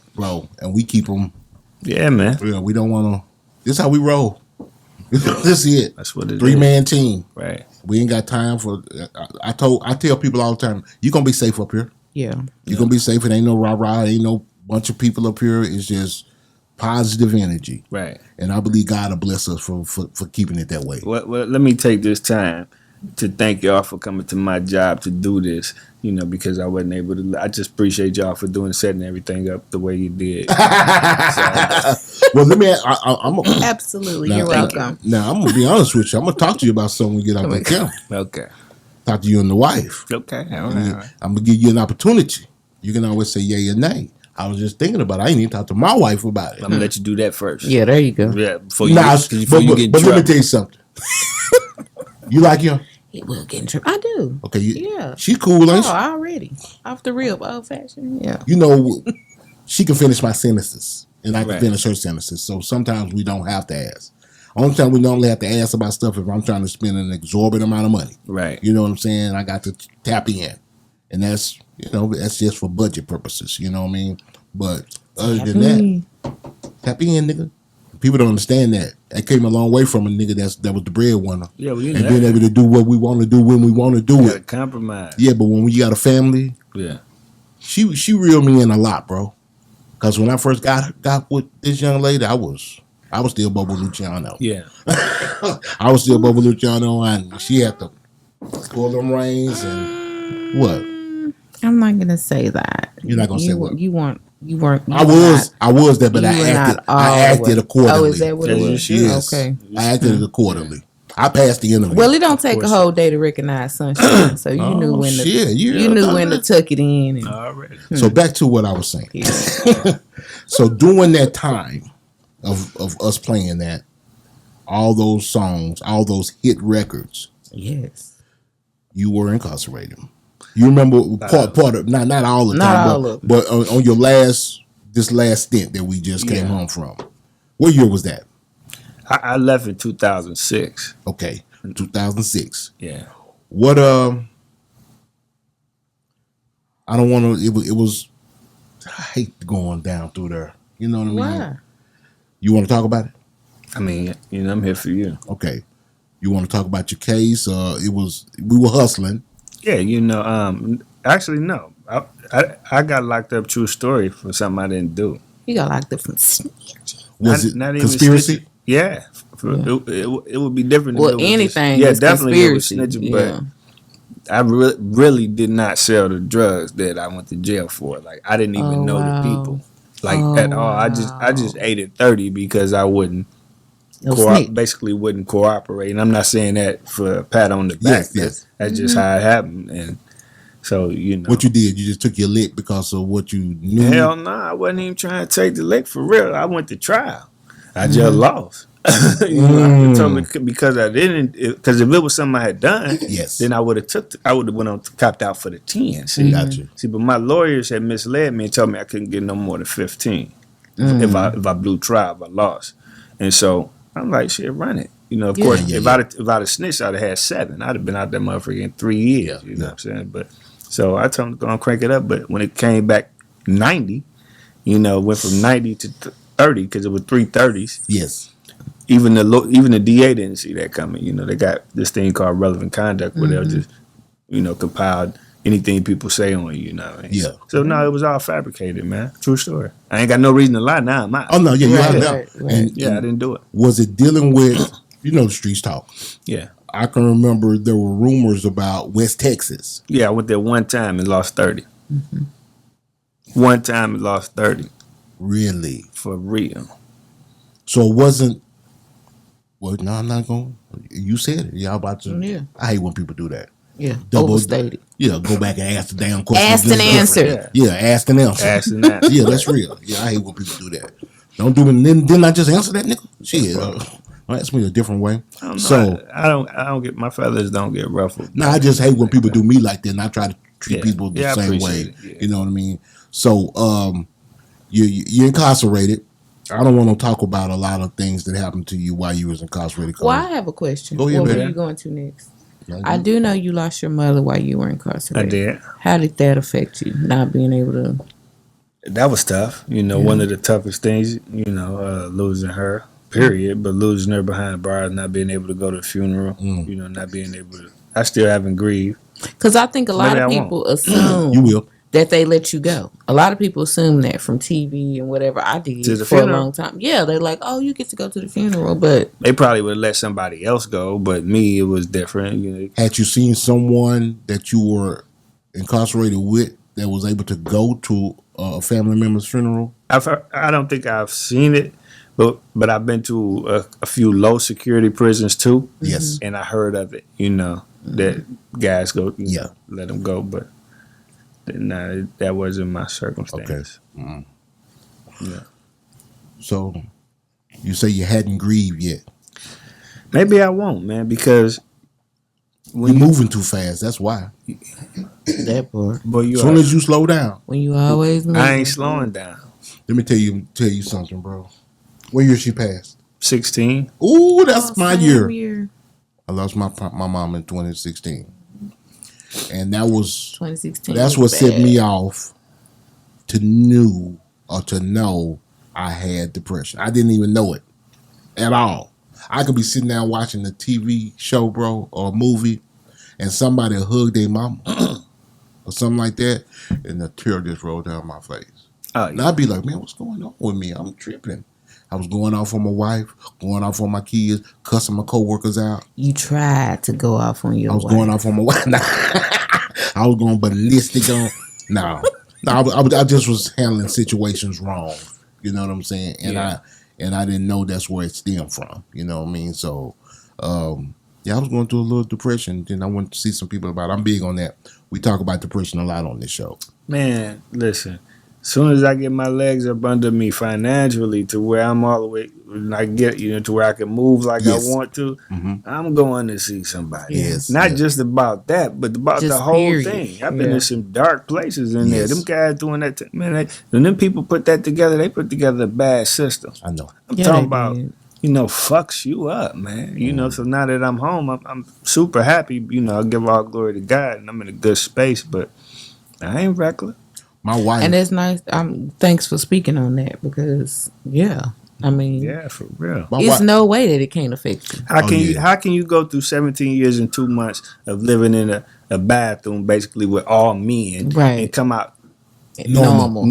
and we keep them. Yeah, man. You know, we don't want to. This is how we roll. This is it. That's what it is. 3-man team. Right. We ain't got time for. I tell people all the time, you gonna be safe up here. Yeah, You gonna be safe. It ain't no rah-rah. Ain't no bunch of people up here. It's just positive energy. Right. And I believe God will bless us for keeping it that way. Well, let me take this time to thank y'all for coming to my job to do this, you know, because I wasn't able to. I just appreciate y'all for setting everything up the way you did. Well, let me. I'm a, absolutely. Now, You're welcome. Now I'm gonna be honest with you. I'm gonna talk to you about something when we get out the camp. Okay. Talk to you and the wife. Okay. All right. I'm gonna give you an opportunity. You can always say yay or nay. I was just thinking about it. I ain't even talked to my wife about it. I'm gonna let you do that first. Yeah, there you go. Yeah, before Nah, you get but let me trouble. tell you something. You like him? He will get in trouble. I do. Okay, Yeah. She's cool, ain't she? Oh, already. Off the rip, old fashioned. Yeah. You know, she can finish my sentences, and I can Right. finish her sentences. So sometimes we don't have to ask. Only time we don't have to ask about stuff if I'm trying to spend an exorbitant amount of money. Right. You know what I'm saying? I got to tap in, and that's just for budget purposes. You know what I mean? But other than that, tap in, nigga. People don't understand that. That came a long way from a nigga that was the breadwinner. Yeah, well, you and know being that. able to do what we want to do when we want to do You gotta it. compromise. Yeah, but when you got a family, Yeah. she reeled me in a lot, bro. Because when I first got with this young lady, I was still Bobo Luciano. Yeah. I was still Bobo Luciano, and she had to pull them reins and what? I'm not gonna say that. You're not gonna say what? You weren't. You weren't. I was there, but you were I not all acted the way. accordingly. Oh, is that what it Yes, you was? should. Yes. Okay. I acted accordingly. I passed the interview. Well, it don't take a course. whole day to recognize sunshine, so you knew when to shit, you knew when to tuck it in. And, Already. So back to what I was saying. yeah. So during that time of us playing that, all those songs, all those hit records, Yes. you were incarcerated. You remember part of not all the Not time, all of it. but on your last stint that we just came home from. What year was that? I left in 2006. Okay, 2006. Yeah. What I don't want to. It was. I hate going down through there. You know what I mean? Why? You want to talk about it? I mean, I'm here for you. Okay. You want to talk about your case? We were hustling. Yeah, actually, no. I got locked up, true story, for something I didn't do. You got locked up from snitching. Was it not even conspiracy? snitching. Yeah. It would be different. if Well, it was anything just, is definitely it was conspiracy. snitching, Yeah. but I really did not sell the drugs that I went to jail for. Like, I didn't even know wow. the people, like, at all. I just ate at 30 because I wouldn't No snitch. basically wouldn't cooperate. And I'm not saying that for a pat on the back. Yes. That's just how it happened. And so, What you did? You just took your lick because of what you knew. hell no, I wasn't even trying to take the lick for real. I went to trial. I just lost. I told me because I didn't. Because if it was something I had done, Yes. then I would have went on copped out for the 10. Gotcha. See, but my lawyers had misled me and told me I couldn't get no more than 15 if I blew trial, if I lost. And so I'm like, shit, run it. Of course, Yeah, if I'd have snitched, I'd have had 7. I'd have been out that motherfucker in 3 years. You know what I'm saying? But so I told him to go and crank it up. But when it came back 90, went from 90 to 30 because it was 330s. Yes. Even the DA didn't see that coming. They got this thing called relevant conduct where they'll just, compile anything people say on you. You know what I mean? Yeah. So no, it was all fabricated, man. True story. I ain't got no reason to lie. Now I'm out. Oh no, yeah, you Right, out now. right. And Yeah, I didn't do it. was it dealing with the streets talk? Yeah. I can remember there were rumors about West Texas. Yeah, I went there one time and lost 30. One time and lost 30 Really? for real. So it wasn't. Well, no, I'm not going. You said it. Yeah, I'm about to. Yeah. I hate when people do that. Yeah. Double- Overstated. Yeah, go back and ask the damn question. Asked and again. answered. Yeah, asked and answered. Asking that. Yeah, that's real. Yeah, I hate when people do that. Don't do it. Didn't I just answer that, nigga? Shit. Ask me a different way. So I don't get, my feathers don't get ruffled. no, I just hate when people do me like that, and I try to treat people the Yeah, I same appreciate way. it. Yeah. You know what I mean? So you're incarcerated. I don't want to talk about a lot of things that happened to you while you was incarcerated. Well, I have a question. Go ahead, What baby. were you going to next? I do know you lost your mother while you were I incarcerated. did. How did that affect you, not being able to? That was tough. One of the toughest things, losing her, period. But losing her behind bars, not being able to go to the funeral, not being able to. I still haven't grieved. Because I think a lot Maybe of I won't. people assume You will. that they let you go. A lot of people assume that from TV and whatever. I did To the for funeral? a long time. Yeah, they're like, oh, you get to go to the funeral, but They probably would let somebody else go, but me, it was different. Had you seen someone that you were incarcerated with that was able to go to a family member's funeral? I don't think I've seen it, but I've been to a few low security prisons too. Yes. And I heard of it. That guys go, Yeah. let them go, but Nah, that wasn't my circumstance. Okay. Yeah. So you say you hadn't grieved yet. Maybe I won't, man, because You're moving too fast. That's why. That part. boy, As soon as you slow down, When you always moving. I ain't slowing down. let me tell you something, bro. What year she passed? 16. Ooh, that's my same year. I lost my mom in 2016, and that was 2016. that's what set me off to know I had depression. I didn't even know it at all. I could be sitting down watching a TV show, bro, or a movie, and somebody hug their mama or something like that, and the tear just rolled down my face. Oh, And I'd be like, man, what's going on with me? I'm tripping. I was going off on my wife, going off on my kids, cussing my coworkers out. You tried to go off on your I was wife. going off on my wife. I was going ballistic on. No, I just was handling situations wrong. You know what I'm saying? And I didn't know that's where it stemmed from. You know what I mean? So, I was going through a little depression. Then I went to see some people about it. I'm big on that. We talk about depression a lot on this show. Man, listen. As soon as I get my legs up under me financially to where I'm all the way, I get to where I can move like Yes. I want to, I'm going to see somebody. Yes, Not yes. just about that, but about Just the whole period. thing. I've been in some dark places in there. Yes. Them guys doing that, man. When them people put that together, they put together a bad system. I know. I'm Yeah, talking they about, did. fucks you up, man. So now that I'm home, I'm super happy. I give all glory to God, and I'm in a good space. But I ain't reckless. My wife. And that's nice. Thanks for speaking on that because, I mean, Yeah, for real. my it's wife. no way that it can't affect you. How can you go through 17 years and 2 months of living in a bathroom basically with all men Right. and come out You normal?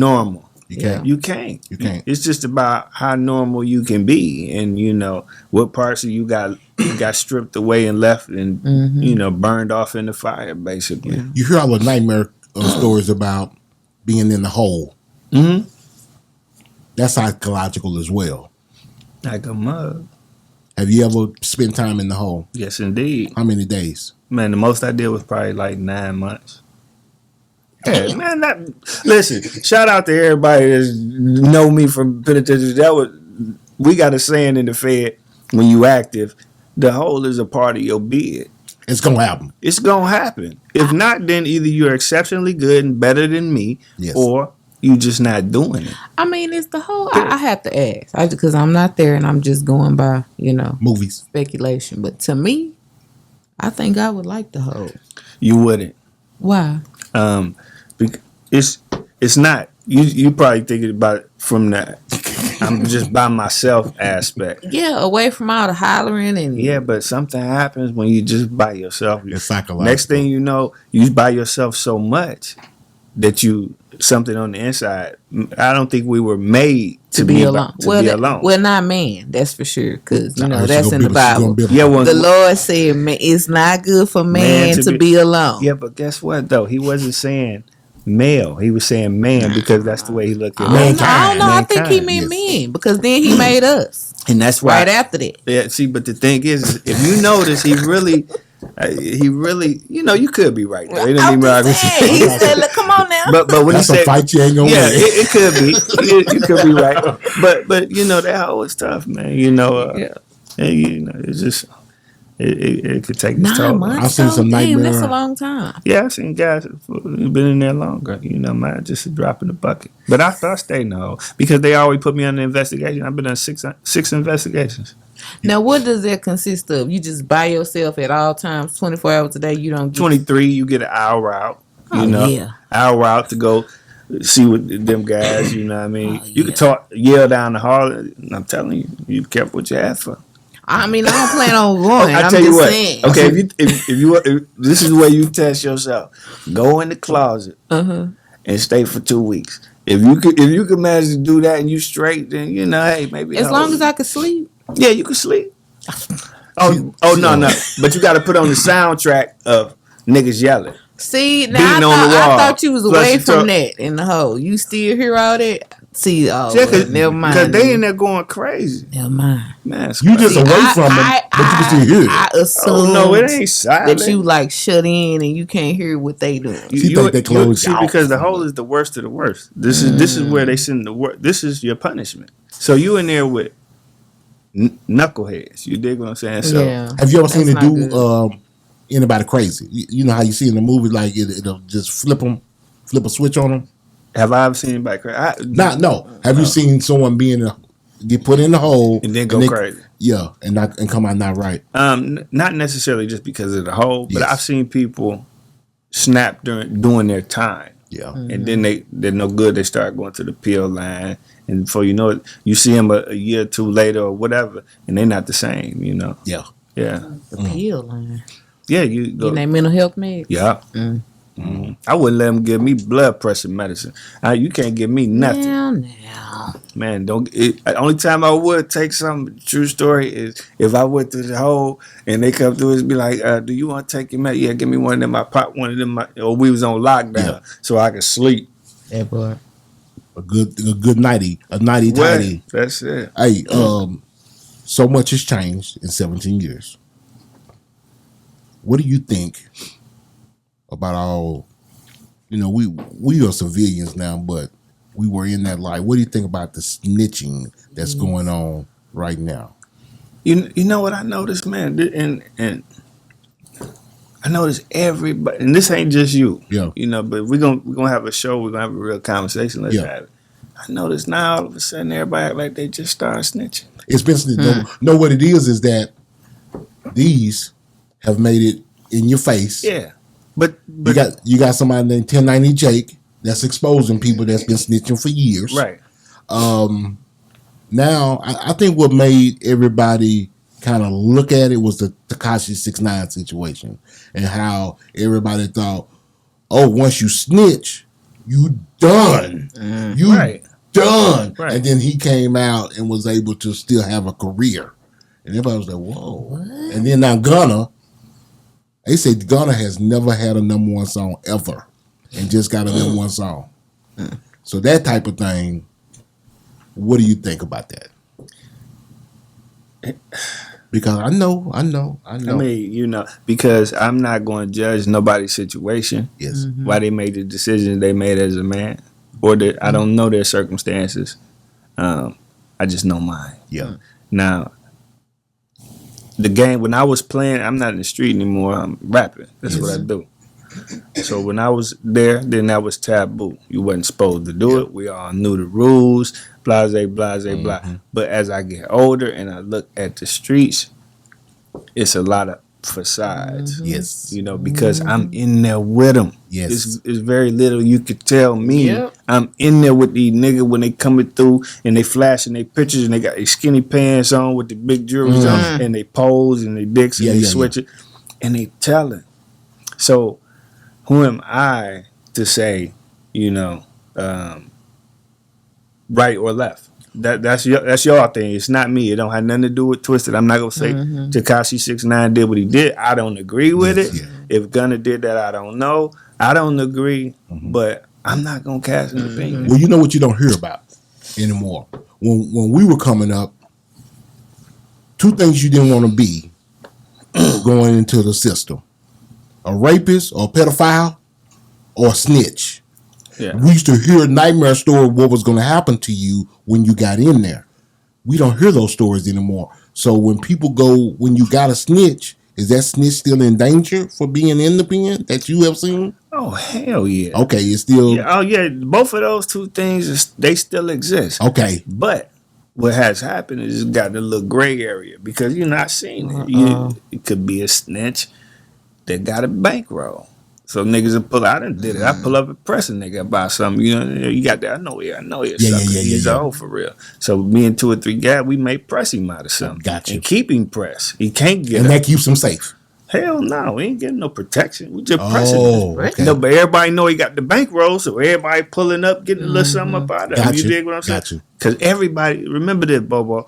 can't. You can't. You can't. It's just about how normal you can be, and what parts of you got stripped away and left, and burned off in the fire, basically. You hear all the nightmare stories about being in the hole. Mm-hmm. That's psychological as well. Like a mug. Have you ever spent time in the hole? Yes, indeed. How many days? Man, the most I did was probably like 9 months. Yeah, man. Listen, shout out to everybody that know me from penitentiary. We got a saying in the Fed: when you active, the hole is a part of your bid. It's gonna happen. It's gonna happen. If not, then either you're exceptionally good and better than me, Yes. or you just not doing it. I mean, it's the whole. I have to ask because I'm not there and I'm just going by Movies. speculation. But to me, I think I would like the whole. You wouldn't. Why? It's not. You probably thinking about it from that I'm just by myself aspect. Yeah, away from all the hollering and Yeah, but something happens when you just by yourself. It's psychological. Next thing you know, you by yourself so much that something on the inside. I don't think we were made to be alone. Be alone. Well, not man, that's for sure, because She that's gonna in the be- she gonna Bible. be- Yeah, well, The Lord said, "Man, it's not good for man to be alone." Yeah, but guess what though? He wasn't saying male. He was saying man because that's the way he looked at I don't know. I think he mankind. meant men because then he made us And that's why. right after that. Yeah. See, but the thing is, if you notice, he really, you could be right there. It didn't I'm even matter. just saying, he said, "Look, come on now." But when That's he said, a fight you ain't gonna yeah, win. it could be. You could be right. But that hoe is tough, man. It's just it could take its 9 toll. months. I've seen some Damn, nightmare. that's a long time. Yeah, I've seen guys who've been in there longer. Man, just a drop in the bucket. But I thought I stayed in the hole because they always put me under investigation. I've been on six investigations. Now, what does that consist of? You just by yourself at all times, 24 hours a day. You don't get 23, you get an hour out. yeah. Hour out to go see what them guys. You know what I mean? Oh, You can yell down the hall. And I'm telling you, you kept what you asked for. I mean, I don't plan on going. I I'm tell you just what. saying. Okay, if this is where you test yourself. Go in the closet and stay for 2 weeks. If you could manage to do that and you straight, then hey, maybe As long as I can sleep. yeah, you can sleep. No. But you got to put on the soundtrack of niggas yelling. See, Beating now on the I wall. thought you was Plus away you from talk- that in the hole. You still hear all that? See, never mind. Because they in there going crazy. Never mind. Man, You just away from them, but you can still hear it. I assume oh no, it ain't silent. that you like shut in and you can't hear what they doing. She think they closed see, out. because the hole is the worst of the worst. This is where they send the worst. This is your punishment. So you in there with knuckleheads. You dig what I'm saying? So Yeah. Have you ever seen it That's not do anybody crazy? You know how you see in the movie, like it'll just flip a switch on them. have I ever seen anybody crazy? No. Have you seen someone get put in the hole And then go crazy? Yeah, and come out not right. Not necessarily just because of the hole, but Yes. I've seen people snap doing their time. Yeah, And then they're no good. They start going to the pill line, and before you know it, you see them a year or two later or whatever, and they're not the same. You know? yeah. Yeah, The pill line. yeah. You go. Getting that mental health meds. Yeah. I wouldn't let them give me blood pressure medicine. You can't give me nothing, Now. man. Don't. Only time I would take some true story is if I went through the hole and they come through and be like, "Do you want to take your medicine? Yeah, give me one of them. I pop one of them. Or we was on lockdown, so I could sleep. That part. A good nighty tighty. That's it. Hey, so much has changed in 17 years. What do you think about all? You know, we are civilians now, but we were in that life. What do you think about the snitching that's going on right now? You know what I noticed, man, and I noticed everybody, and this ain't just you. Yeah. You know, but we're gonna have a show. We're gonna have a real conversation. Let's have it. I noticed now all of a sudden everybody act like they just started snitching. It's been know what it is that these have made it in your face. Yeah, but You got somebody named 1090 Jake that's exposing people that's been snitching for years. right. Now, I think what made everybody kind of look at it was the Tekashi 6ix9ine situation and how everybody thought, oh, once you snitch, you done. You Right. done. Right. And then he came out and was able to still have a career. And everybody was like, whoa. What? And then now Gunna, they say Gunna has never had a number one song ever and just got a number one song. So that type of thing, what do you think about that? Because I know. I mean, you know, because I'm not going to judge nobody's situation. Yes. Why they made the decision they made as a man, or that I don't know their circumstances. I just know mine. Yeah. Now, the game when I was playing, I'm not in the street anymore. I'm rapping. That's what I do. So when I was there, then that was taboo. You wasn't supposed to do it. We all knew the rules. Blase, blah. But as I get older and I look at the streets, it's a lot of facades. Yes. You know, because I'm in there with them. Yes. It's very little you could tell me. Yep. I'm in there with these niggas when they coming through and they flashing their pictures and they got their skinny pants on with the big jewelry on and they pose and they dicks and they switch it and they telling. So who am I to say, you know, right or left? That's your thing. It's not me. It don't have nothing to do with Twisted. I'm not gonna say Tekashi 6ix9ine did what he did. I don't agree with it. Yeah. If Gunna did that, I don't know. I don't agree, but I'm not gonna cast an opinion. Well, you know what you don't hear about anymore. When we were coming up, two things you didn't want to be going into the system: a rapist or a pedophile or a snitch. Yeah. We used to hear a nightmare story of what was going to happen to you when you got in there. We don't hear those stories anymore. So when people go, when you got a snitch, is that snitch still in danger for being in the pen that you have seen? Oh, hell yeah. Okay, it's still... Yeah, oh, yeah. Both of those two things, they still exist. Okay. But what has happened is it's got a little gray area because you're not seeing it. It could be a snitch that got a bankroll. So niggas will pull out and did it. I pull up and press a nigga about something. You know, you got that. I know it. He's old for real. So me and 2 or 3 guys, we may press him out of something. Got you. And keep him pressed. He can't get And up. that keeps him safe. Hell no, we ain't getting no protection. We just pressing him. Okay. No, but everybody know he got the bankroll, so everybody pulling up, getting a little something up out of him. Got You you. dig what I'm saying? Got you. Because everybody, remember this, Bobo,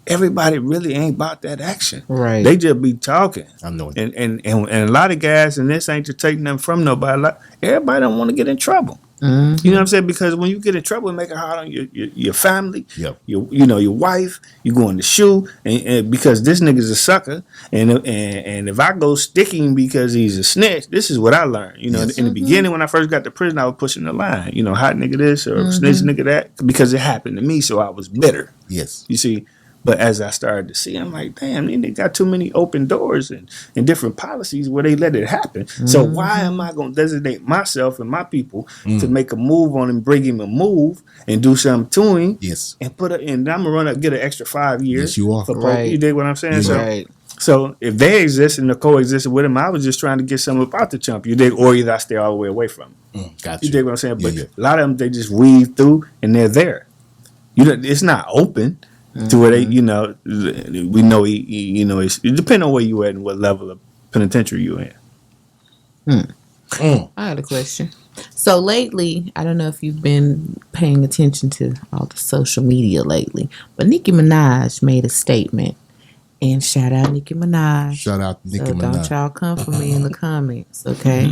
everybody really ain't about that action. Right. They just be talking. I know it. And a lot of guys, and this ain't to take nothing from nobody, everybody don't want to get in trouble. You know what I'm saying? Because when you get in trouble, it make it hard on your family, your wife. You go in the shoe, and because this nigga's a sucker, and if I go sticking because he's a snitch, this is what I learned. You know, in the beginning when I first got to prison, I was pushing the line. You know, hot nigga this or snitch nigga that, because it happened to me, so I was bitter. Yes, you see. But as I started to see, I'm like, damn, they got too many open doors and different policies where they let it happen. So why am I going to designate myself and my people to make a move on him, bring him a move and do something to him? Yes. And put it in. I'm going to get an extra 5 years. Yes, you are. For right. You dig what I'm saying? So, so if they exist and coexisted with him, I was just trying to get something about the chump. You dig? Or either I stay all the way away from him. Gotcha. You dig what I'm saying? But a lot of them, they just weave through and they're there. You know, it's not open. To where they, you know, we know it depends on where you at and what level of penitentiary you in. I had a question. So lately, I don't know if you've been paying attention to all the social media lately, but Nicki Minaj made a statement. And shout out Nicki Minaj. Shout out Nicki so Minaj. Don't y'all come for me in the comments, okay?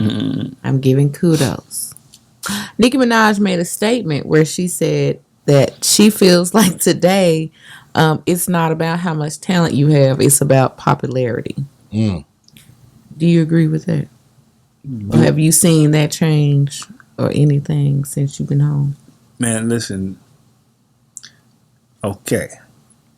I'm giving kudos. Nicki Minaj made a statement where she said that she feels like today it's not about how much talent you have, it's about popularity. Do you agree with that? Or have you seen that change or anything since you've been home? Man, listen. Okay.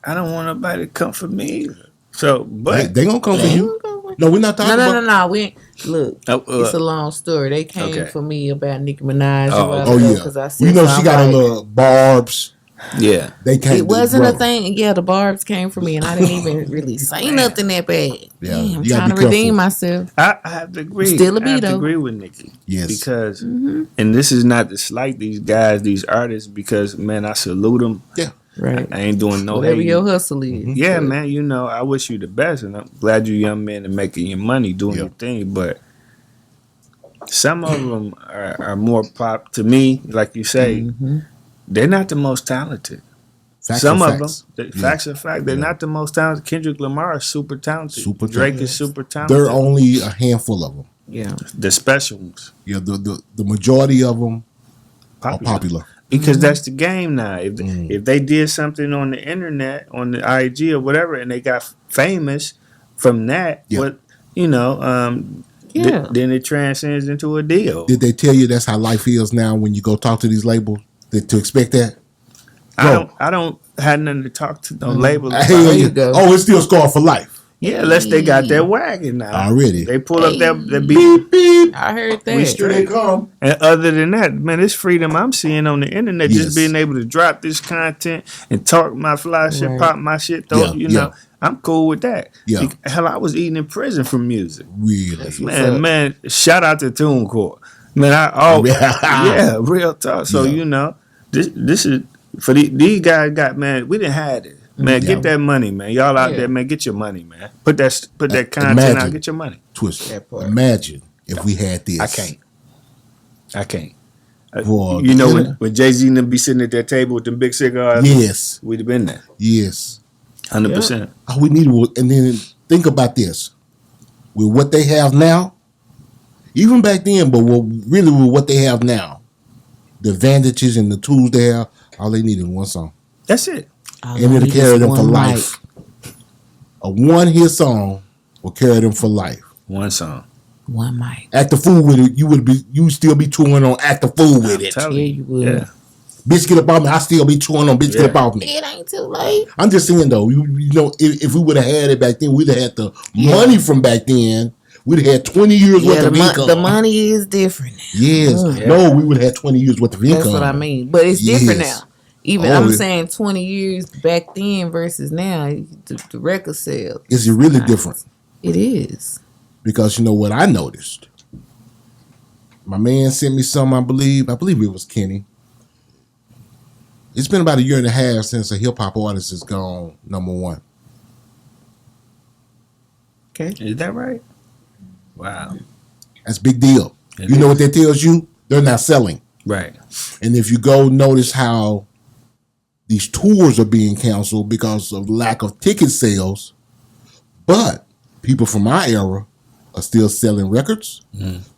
I don't want nobody to come for me either. So, but they gonna come for you. No, we're not talking about. No. We look. It's a long story. They came for me about Nicki Minaj. Yeah. Because I said we know she got a little barbs. Yeah, they came. It wasn't a thing. Yeah, the barbs came for me, and I didn't even really say nothing that bad. Yeah, I'm trying to redeem myself. I have to agree. Still a I have to agree with Nicki. Yes, because and this is not to slight these guys, these artists, because man, I salute them. Yeah. Right. I ain't doing no whatever hating. your hustle is. Yeah, man. You know, I wish you the best, and I'm glad you young men are making your money, doing your thing. But some of them are more pop to me, like you say. They're not the most talented. Some of them, facts are fact. They're not the most talented. Kendrick Lamar is super talented. Drake is super talented. There are only a handful of them. Yeah, the special ones. Yeah, the majority of them are popular. Because that's the game now. If they did something on the internet, on the IG or whatever, and they got famous from that, what you know, then it transcends into a deal. Did they tell you that's how life is now when you go talk to these labels? To expect that? I don't have nothing to talk to no labels. There you go. Oh, it's still scarred for life. Yeah, unless they got that wagon now. Already. They pull up that beep, beep. I heard that. We straight come. And other than that, man, it's freedom I'm seeing on the internet. Just being able to drop this content and talk my fly shit, pop my shit, though, you know. I'm cool with that. Yeah. Hell, I was eating in prison for music. Really? Man, shout out to TuneCore. Man, real talk. So, you know, this is, for these guys got, man, we didn't have it. Man, get that money, man. Y'all out there, man, get your money, man. Put that content out, get your money. Twist. Imagine if we had this. I can't. You know, when Jay-Z and them be sitting at that table with them big cigars? Yes. We'd have been there. Yes. 100%. All we need, and then think about this. With what they have now, even back then, but really with what they have now, the advantages and the tools they have, all they need is one song. That's it. And it'll carry them for life. A one-hit song will carry them for life. One song. One mic. Act the fool with it. You would still be touring on Act the Fool with it. Yeah, you would. Yeah. Bitch Get Up Off Me. I still be touring on Bitch Get Up Off Me. It ain't too late. I'm just saying though, you know, if we would have had it back then, we'd have had the money from back then. We'd have had 20 years worth of income. The money is different now. Yes. No, we would have had 20 years worth of income. That's what I mean. But it's different now. Even I'm saying 20 years back then versus now, the record sales. Is it really different? It is. Because you know what I noticed? My man sent me some, I believe it was Kenny. It's been about a year and a half since a hip hop artist has gone #1. Okay. Is that right? Wow. That's a big deal. You know what that tells you? They're not selling. Right. And if you go notice how these tours are being canceled because of lack of ticket sales, but people from our era are still selling records.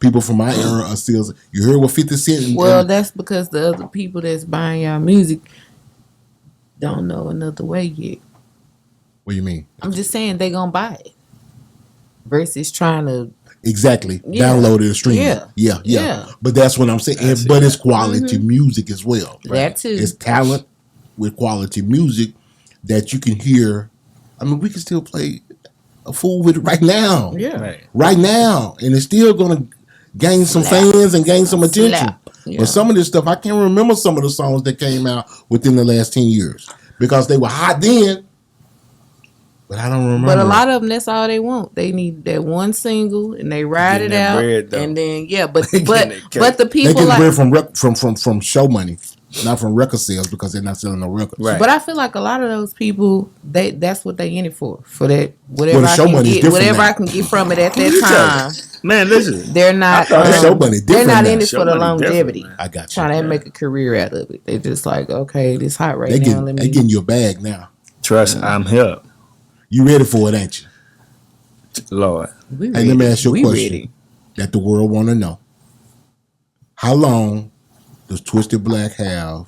People from my era are still. You heard what 50 Cent? Well, that's because the other people that's buying y'all music don't know another way yet. What do you mean? I'm just saying they gonna buy it versus trying to Exactly. Download it and stream Yeah. it. Yeah. But that's what I'm saying. But it's quality music as well. That too. It's talent with quality music that you can hear. I mean, we can still play a fool with it right now. Yeah. Right now. And it's still going to gain some fans and gain some attention. Slap. Yeah. But some of this stuff, I can't remember some of the songs that came out within the last 10 years because they were hot then. But I don't remember. But a lot of them, that's all they want. They need that one single and they ride it out, bread, and then but They the they people get like bread from show money, not from record sales because they're not selling no records. Right. But I feel like a lot of those people, that's what they in it for that whatever Well, the show I money is can get, different whatever now. I can get from it at that time. Man, listen. They're not. The show money They're different not now. in it Show for the money longevity. different, I got you. Trying to make a career out of it. They just like, okay, this hot right They now. Let they me. getting your bag now. Trust, I'm here. You ready for it, ain't you? Lord. We Hey, let me ask you a question ready. that the world want to know. How long does Twisted Black have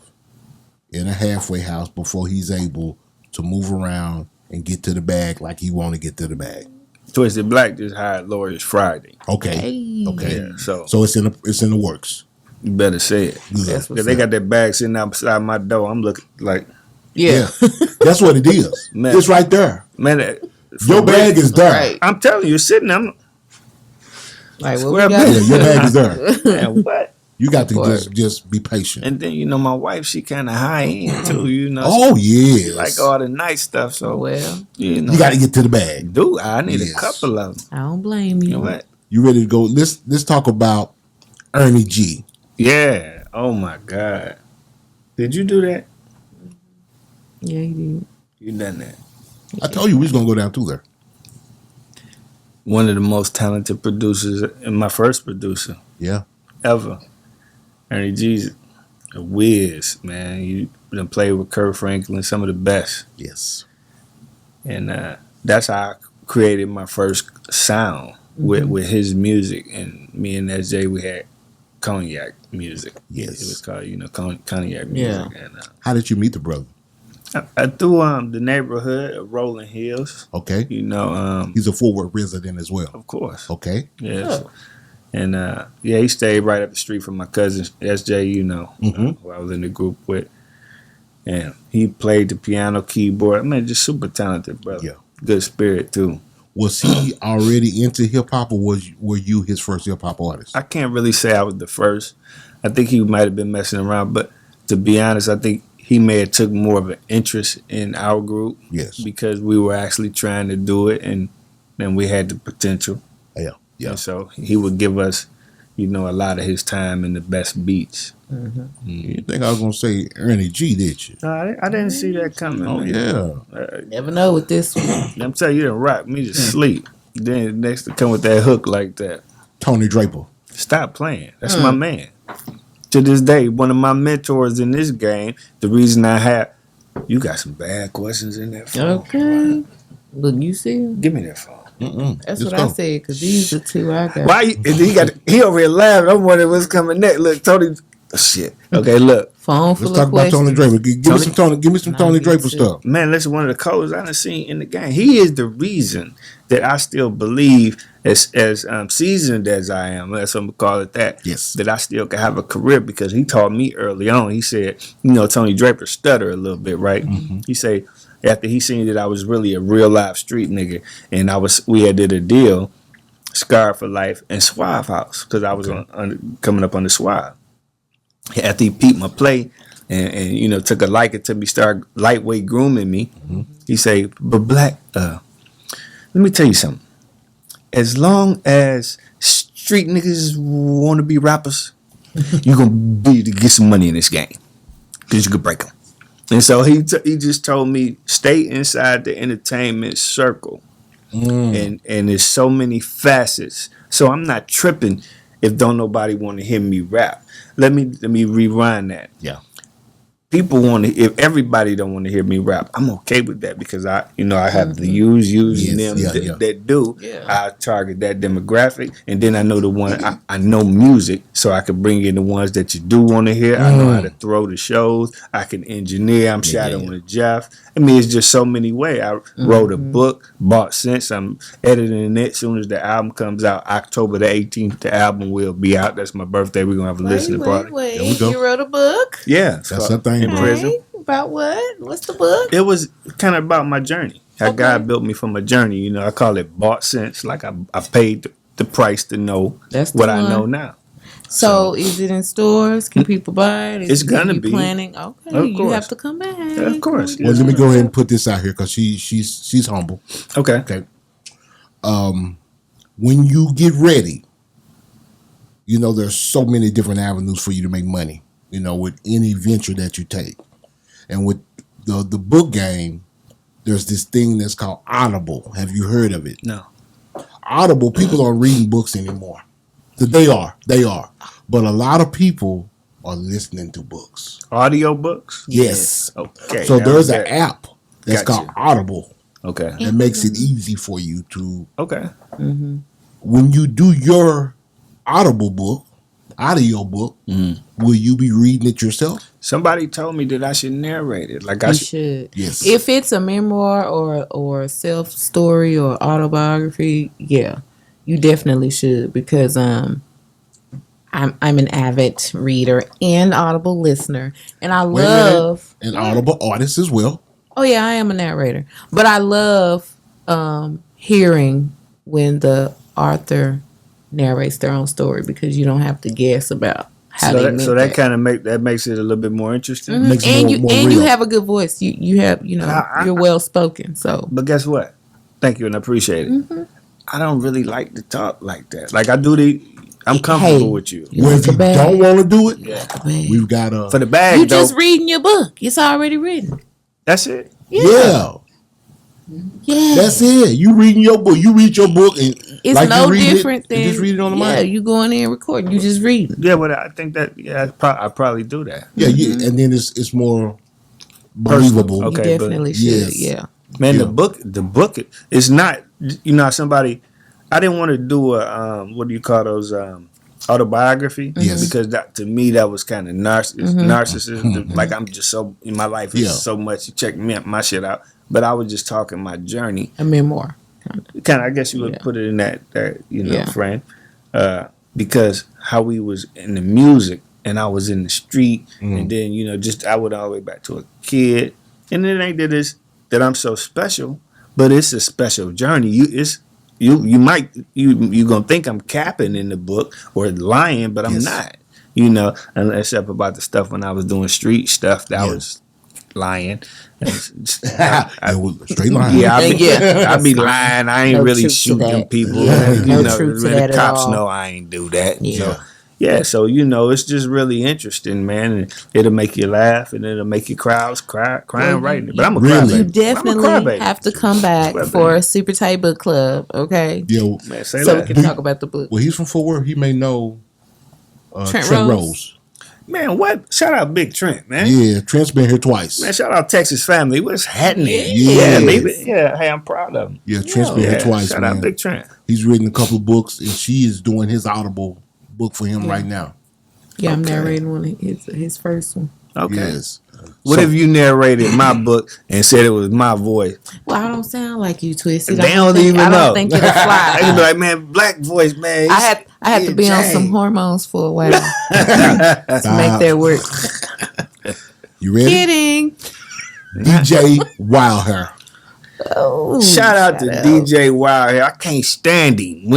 in a halfway house before he's able to move around and get to the bag like he want to get to the bag? Twisted Black just hired lawyers Friday. Okay. Hey. Okay. Yeah, so So it's in the works. you better say it. Good. That's If they got that bag sitting outside my door, I'm looking like, Yeah. That's what it is. Man. It's right there. man, Your bag is there. Right. I'm telling you, sitting there, Like what Square we got. Yeah, your bag is there. man, what? You got to Boy. just be patient. And then, my wife, she kind of high end too, Oh yes. like all the nice stuff. So, Well, you got to get to the bag. do I need Yes. a couple of them. I don't blame you. You know what? You ready to go? Let's talk about Ernie G. Yeah. Oh my God. Did you do that? Yeah, you did. You done that. I told you we was gonna go down through there. One of the most talented producers, and my first producer Yeah. ever. Ernie G's a whiz, man. You done played with Kurt Franklin, some of the best. Yes. And that's how I created my first sound with his music. And me and SJ, we had cognac music. Yes. It was called, cognac music. Yeah. And How did you meet the brother? I through the neighborhood of Rolling Hills. Okay. He's a Fort Worth resident as well. Of course. Okay. Yes. And he stayed right up the street from my cousin SJ, who I was in the group with. And he played the piano, keyboard. I mean, just super talented, brother. Yeah. Good spirit too. Was he already into hip hop, or were you his first hip hop artist? I can't really say I was the first. I think he might have been messing around, but to be honest, I think he may have took more of an interest in our group. Yes. Because we were actually trying to do it, and then we had the potential. Yeah. Yeah. And so he would give us, a lot of his time and the best beats. You think I was gonna say Ernie G? Did you? No, I didn't see that coming. Oh man. yeah. Never know with this one. I'm telling you, you done rock me to sleep. Then next to come with that hook like that. Tony Draper. Stop playing. That's my man. To this day, one of my mentors in this game, the reason I have, you got some bad questions in that phone. Okay. Look, you see him? Give me that phone. That's Let's what go. I said, because these are two I got. Why? He over here laughing. I'm wondering what's coming next. Look, Tony. Oh, shit. Okay, look. Phone Let's full talk of about questions. Tony Draper. Give me some Tony Draper stuff. Man, listen, one of the coldest I done seen in the game. He is the reason that I still believe, as seasoned as I am, that's what I'm gonna call it that. Yes. That I still can have a career because he taught me early on. He said, Tony Draper stutter a little bit, right? He said after he seen that I was really a real live street nigga, and we had did a deal, Scar for Life and Suave House, because I was coming up on the Suave. After he peeped my play and took a liking to me, started lightweight grooming me, he say, but Black, let me tell you something. As long as street niggas want to be rappers, you're going to get some money in this game because you could break them. And so he just told me, stay inside the entertainment circle. And there's so many facets. So I'm not tripping if don't nobody want to hear me rap. Let me rewind that. Yeah. people want to, if everybody don't want to hear me rap, I'm okay with that because I have the using them that do. Yeah. I target that demographic, and then I know the one I know music, so I can bring in the ones that you do want to hear. I know how to throw the shows. I can engineer. I'm shadowing with Jeff. I mean, it's just so many ways. I wrote a book, bought Sense. I'm editing it. As soon as the album comes out, October the 18th, the album will be out. That's my birthday. We're gonna have a listening party. Wait. There we go. You wrote a book? Yeah, That's something. in prison. About what? What's the book? It was kind of about my journey. How God built me from a journey. You know, I call it bought sense. Like I paid the price to know That's the what one. I know now. So is it in stores? Can people buy it? It's gonna you be. Planning? Okay, Of you course. have to come back. Of course. Well, let me go ahead and put this out here because she's humble. Okay. Okay. When you get ready, there's so many different avenues for you to make money. With any venture that you take, and with the book game, there's this thing that's called Audible. Have you heard of it? No. Audible, people aren't reading books anymore. They are, but a lot of people are listening to books. Audio books. Yes. Okay. So now there's that- an app that's Gotcha. called Audible Okay. that makes it easy for you to. Okay. When you do your audio book, will you be reading it yourself? Somebody told me that I should narrate it. Like I You should. should. Yes. If it's a memoir or self story or autobiography, yeah, you definitely should because I'm an avid reader and Audible listener, and I Wait a minute. love. An Audible artist as well. Oh yeah, I am a narrator, but I love hearing when the author narrates their own story because you don't have to guess about how they meant So that kind of makes it a little bit more interesting. Mhm. Makes it And more you real. have a good voice. You have you're well spoken. So But guess what? Thank you and I appreciate it. Mm-hmm. I don't really like to talk like that. Like I do I'm comfortable with you. Well, if the you bag. don't want to do it, man, we've got a. For the bag, you though, just reading your book. It's already written. that's it. Yeah, that's it. You reading your book. You read your book, and It's like no you read different it, than and just read it on the mic. you going in and recording. You just reading. Yeah, but I think that I probably do that. Yeah, and then it's more believable. Okay. You definitely should. yes. Yeah. Man, Yeah. the book is not. Somebody. I didn't want to do a what do you call those autobiography? Yes. Because to me that was kind of narcissism. Like I'm just so in my life is Yeah. so much. You check my shit out, but I was just talking my journey. A memoir. Kind of, I guess you would Yeah. put it in that Yeah. frame, because how we was in the music and I was in the street, and then just I went all the way back to a kid, and it ain't that I'm so special, but it's a special journey. You might gonna think I'm capping in the book or lying, but I'm Yes. not. Except about the stuff when I was doing street stuff that I was lying. It was straight line. Yeah, Yeah. I be lying. I ain't No really truth to shooting that. people. Yeah, no truth to man, that the at cops all. know I ain't do that. Yeah. So it's just really interesting, man. And it'll make you laugh, and it'll make your crowds crying right. But I'm a Really? crybaby. You definitely I'm a crybaby. have to come back Crybaby. for a Super Tight Book Club. Okay. Yeah. Man, say So we that. can talk about the book. Well, he's from Fort Worth. He may know Trent Trent Rose. Rose. Man, what? Shout out Big Trent, man. Yeah, Trent's been here twice. Man, shout out Texas family. What's happening? Yes. Baby. Yeah, hey, I'm proud of him. Yeah, Trent's been here twice, shout man. out Big Trent. He's written a couple of books, and she is doing his Audible book for him right now. Yeah, I'm Okay. narrating one of his first one. Okay. Yes. What if you narrated my book and said it was my voice? Well, I don't sound like you, Twisted. They don't even I know. don't think it'll I fly. can be like, man, black voice, man. I had to be on Jaye. some hormones for a while to make that work. You ready? Kidding. DJ Wildhair. Oh, Shout out to DJ Wild here. I can't stand him.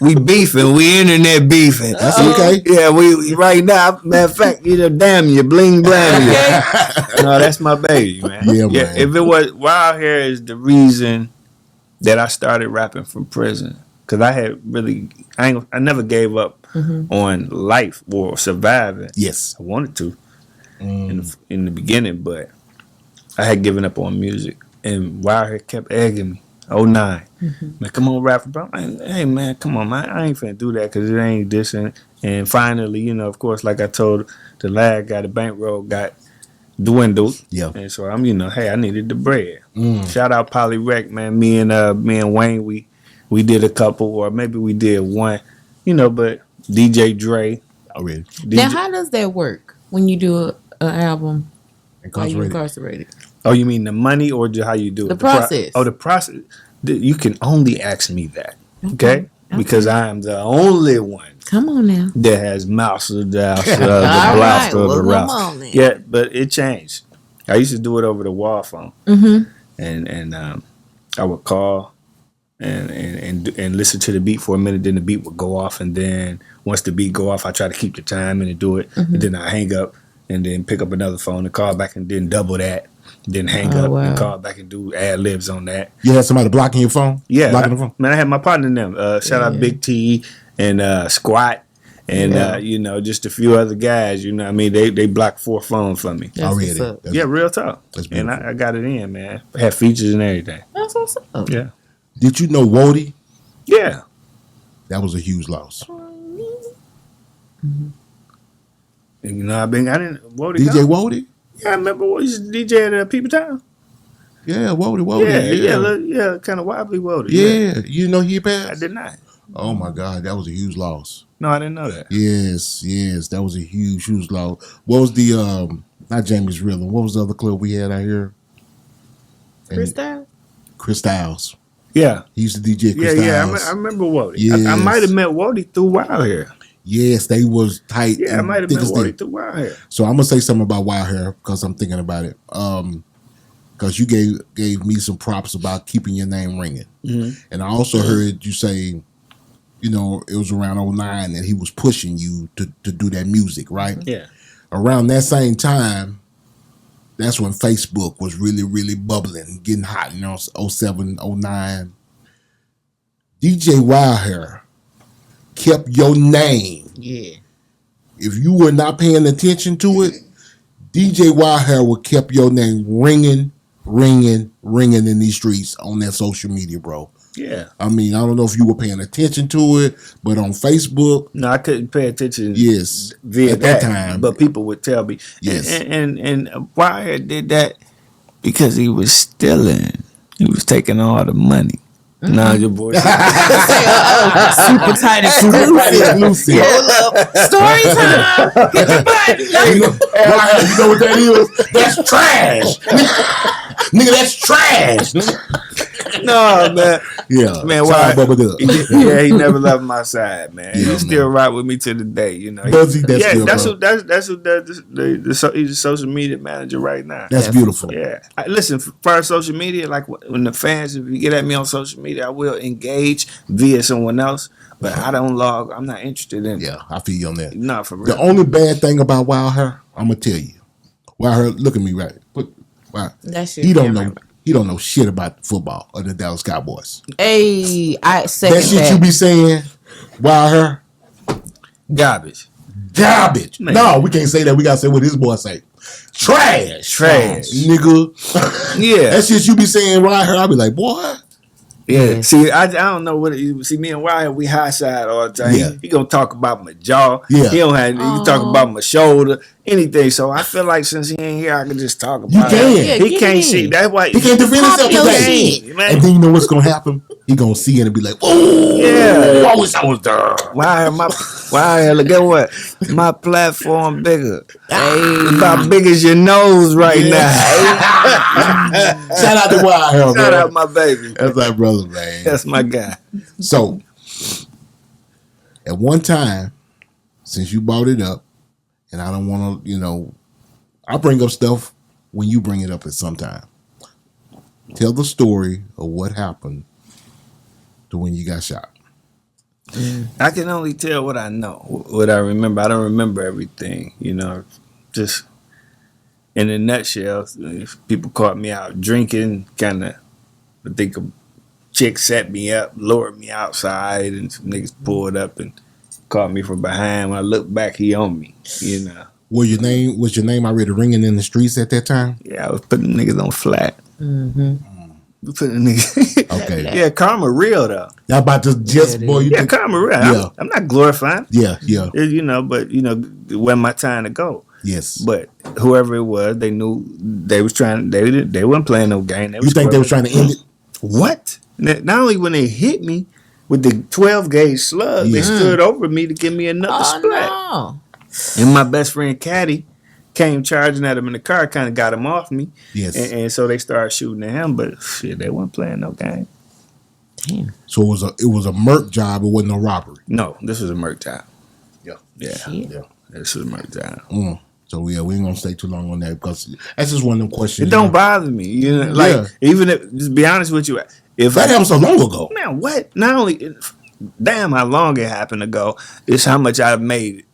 We beefing. We internet beefing. That's okay. Yeah, we right now. Matter of fact, damn you, bling blam you. No, that's my baby, man. Yeah, man. If it was Wild Hair is the reason that I started rapping from prison, because I had really I never gave up on life or surviving. Yes. I wanted to in the beginning, but I had given up on music. And Wild kept egging me. 09. Man, come on, rap. Bro. Hey, man, come on, man. I ain't finna do that because it ain't this. And finally, of course, like I told the lad guy, the bankroll got dwindled. Yeah. And so I'm, hey, I needed the bread. Shout out Poly-Rec, man. Me and Wayne, we did a couple, or maybe we did one, but DJ Dre. Already. Now, how does that work when you do an album? Are you Incarcerated. incarcerated? Oh, you mean the money or how you do it? The process. The process. You can only ask me that, okay? Because I am the only one Come on now. that has mouse of the house, the All blast right, of the well, come route. on then. Yeah, but it changed. I used to do it over the wall phone, and I would call and listen to the beat for a minute. Then the beat would go off, and then once the beat go off, I try to keep the time and do it. And then I hang up and then pick up another phone and call back, and then double that. Then hang up and call back and do ad libs on that. You had somebody blocking your phone? Yeah, Blocking the phone? man, I had my partner in them. Shout out Big T and Squat and just a few other guys. You know what I mean? They blocked 4 phones for me. That's Already. what's up. That's- Yeah, real talk. That's And beautiful. I got it in, man. Had features and everything. That's what's up. Yeah. Did you know Wody? Yeah. That was a huge loss. And, I didn't. Wody DJ Wody? Yeah, I remember what used to DJ at People Town. Yeah, Wody. Yeah, kind of wobbly Wody. Yeah, you know he I passed? did not. Oh my God, that was a huge loss. No, I didn't know that. Yes, that was a huge loss. What was the not Jamie's Rhythm? What was the other club we had out here? Chris Styles? Chris Styles. Yeah. He used to DJ Chris Styles. I remember Wody. Yes. I might have met Wody through Wild Hair. Yes, they was tight. Yeah, I and might have thick met as Wody thick. through Wild Hair. So I'm gonna say something about Wild Hair because I'm thinking about it. Because you gave me some props about keeping your name ringing, and I also heard you say, it was around 09 that he was pushing you to do that music, right? Yeah. Around that same time, that's when Facebook was really, really bubbling, getting hot, 07, 09. DJ Wild Hair kept your name. Yeah. If you were not paying attention to it, DJ Wild Hair would kept your name ringing in these streets on that social media, bro. Yeah. I mean, I don't know if you were paying attention to it, but on Facebook, No, I couldn't pay attention. yes, Via at that time. but people would tell me. Yes. And Wired did that because he was stealing. He was taking all the money. Nah, your boy. Super tight exclusive. Hold up. Story time. Hit the button. Wild Hair, you know what that is? That's trash. Nigga, that's trash. No, man. Yeah. Man, Shout out why? Bubba Dub. Yeah, he never left my side, man. Yeah, He's still right with me to the day, Does he? That's good, that's bro. who does he's a social media manager right now. That's beautiful. Yeah. Listen, for our social media, like when the fans, if you get at me on social media, I will engage via someone else, but I don't log. I'm not interested in it. Yeah, I feel you on that. Not for real. The only bad thing about Wild Hair, I'm gonna tell you. Wild Hair, look at me right. That's your He don't camera. know. He don't know shit about football or the Dallas Cowboys. Hey, I second That shit that. you be saying, Wild Hair, Garbage. garbage. Man. No, we can't say that. We gotta say what his boy say. Trash, nigga. Yeah. That shit you be saying, Wild Hair. I be like, boy. Yeah. See, I don't know what it, see. Me and Wyatt, we high side all the time. Yeah. He gonna talk about my jaw. Yeah. He don't have. He talk about my shoulder, anything. So I feel like since he ain't here, I can just talk about You it. can. Yeah, He get can't it see. in. That's why He can't defend Pop himself your today. shit. man. And then you know what's gonna happen? He gonna see it and be like, oh, Yeah. I wish I was there. Why? Look at what my platform bigger. It's about big as your nose right now. Shout out to Wild Hair, Shout man. out my baby. That's my brother, man. That's my guy. So, at one time, since you brought it up, and I don't want to, I bring up stuff when you bring it up at some time. Tell the story of what happened to when you got shot. I can only tell what I know, what I remember. I don't remember everything, just in a nutshell. If people caught me out drinking, kind of, I think a chick set me up, lured me outside, and some niggas pulled up and caught me from behind. When I looked back, he on me, Was your name already ringing in the streets at that time? Yeah, I was putting niggas on flat. Putting niggas. Okay. Yeah, karma real though. Y'all about to just, boy, Karma real. Yeah. I'm not glorifying. Yeah. But where my time to go. Yes. But whoever it was, they knew they was trying. They weren't playing no game. You think they was trying to end it? What? Not only when they hit me with the 12 gauge slug, they stood over me to give me another splat. No. And my best friend Caddy came charging at him in the car, kind of got him off me. Yes. And so they started shooting at him, but shit, they weren't playing no game. Damn. So it was a murk job. It wasn't a robbery. No, this was a murk job. Yeah. Yeah. This was a murk job. So yeah, we ain't gonna stay too long on that because that's just one of them questions. It don't bother me. You know, like even if, just be honest with you, if that happened so long ago. Man, what? Not only damn how long it happened ago, it's how much I've made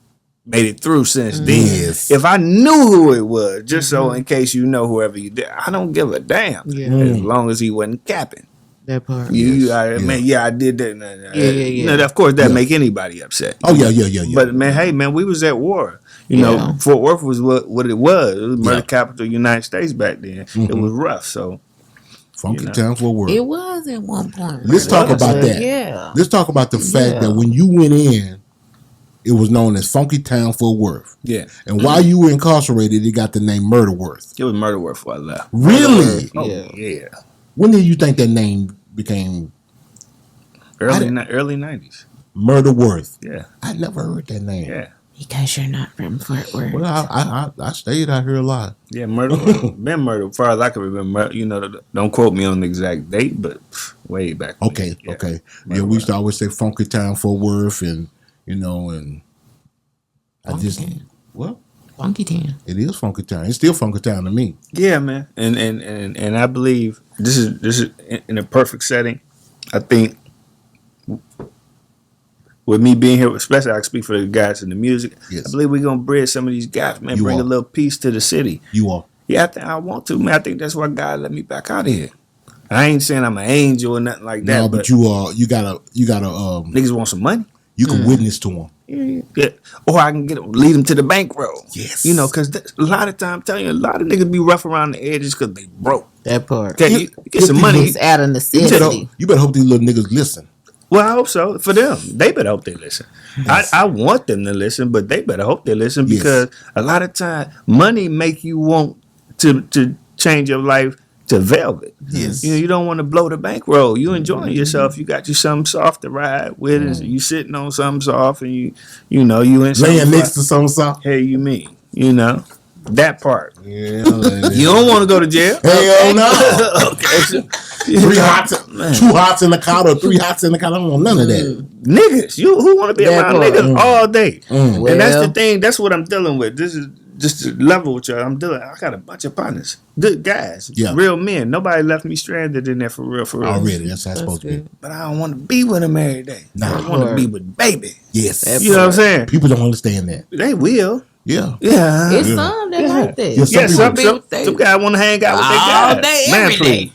it through since then. Yes. If I knew who it was, just so in case you know whoever you did, I don't give a damn. Yeah. As long as he wasn't capping. That part. I did that. You know, of course, that make anybody upset. Oh yeah. But man, hey man, we was at war. You know, Fort Worth was what it was. It was murder capital of the United States back then. It was rough. So funky town for work. It was at one point. Let's talk about that. Yeah. Let's talk about the fact that when you went in, it was known as Funky Town Fort Worth. Yeah. And while you were incarcerated, it got the name Murderworth. It was Murderworth before I left. Really? Oh yeah. When did you think that name became Early 90s. Murderworth? Yeah. I never heard that name. Yeah. Because you're not from Fort Worth. Well, I stayed out here a lot. Yeah, been murdered as far as I can remember. You know, don't quote me on the exact date, but way back. Okay. Yeah, we used to always say Funky Town Fort Worth, and well, Funky Town. it is Funky Town. It's still Funky Town to me. Yeah, man, and I believe this is in a perfect setting. I think with me being here, especially I speak for the guys in the music. Yes. I believe we're gonna bridge some of these guys, man. Bring a little peace to the city. You are. Yeah, I want to, man. I think that's why God let me back out of here. I ain't saying I'm an angel or nothing like that. No, but you are. You gotta. Niggas want some money. You can witness to them. Yeah, or I can lead them to the bankroll. Yes, you know, because a lot of time, I'm telling you, a lot of niggas be rough around the edges because they broke. That part. Okay, you get some money. It's out of necessity. You better hope these little niggas listen. Well, I hope so for them. They better hope they listen. Yes. I want them to listen, but they better hope they listen because a lot of time, money make you want to change your life to velvet. Yes, you don't want to blow the bankroll. You enjoying yourself. You got you something soft to ride with. You sitting on something soft, and you in laying next to something soft. Hey, you mean that part? Yeah, you don't want to go to jail. Hell no. Okay. 2 hots in the car or 3 hots in the car. I don't want none of that. Niggas, who want to be around niggas all day? Well, and that's the thing. That's what I'm dealing with. This is just to level with y'all. I got a bunch of partners, good guys, real men. Nobody left me stranded in there for real. Already, that's how it's supposed to be. But I don't want to be with them every day. Nah, I want to be with baby. Yes, you know what I'm saying. People don't understand that. They will. Yeah. It's some that like that. Some guys want to hang out with their guys. All day, every day.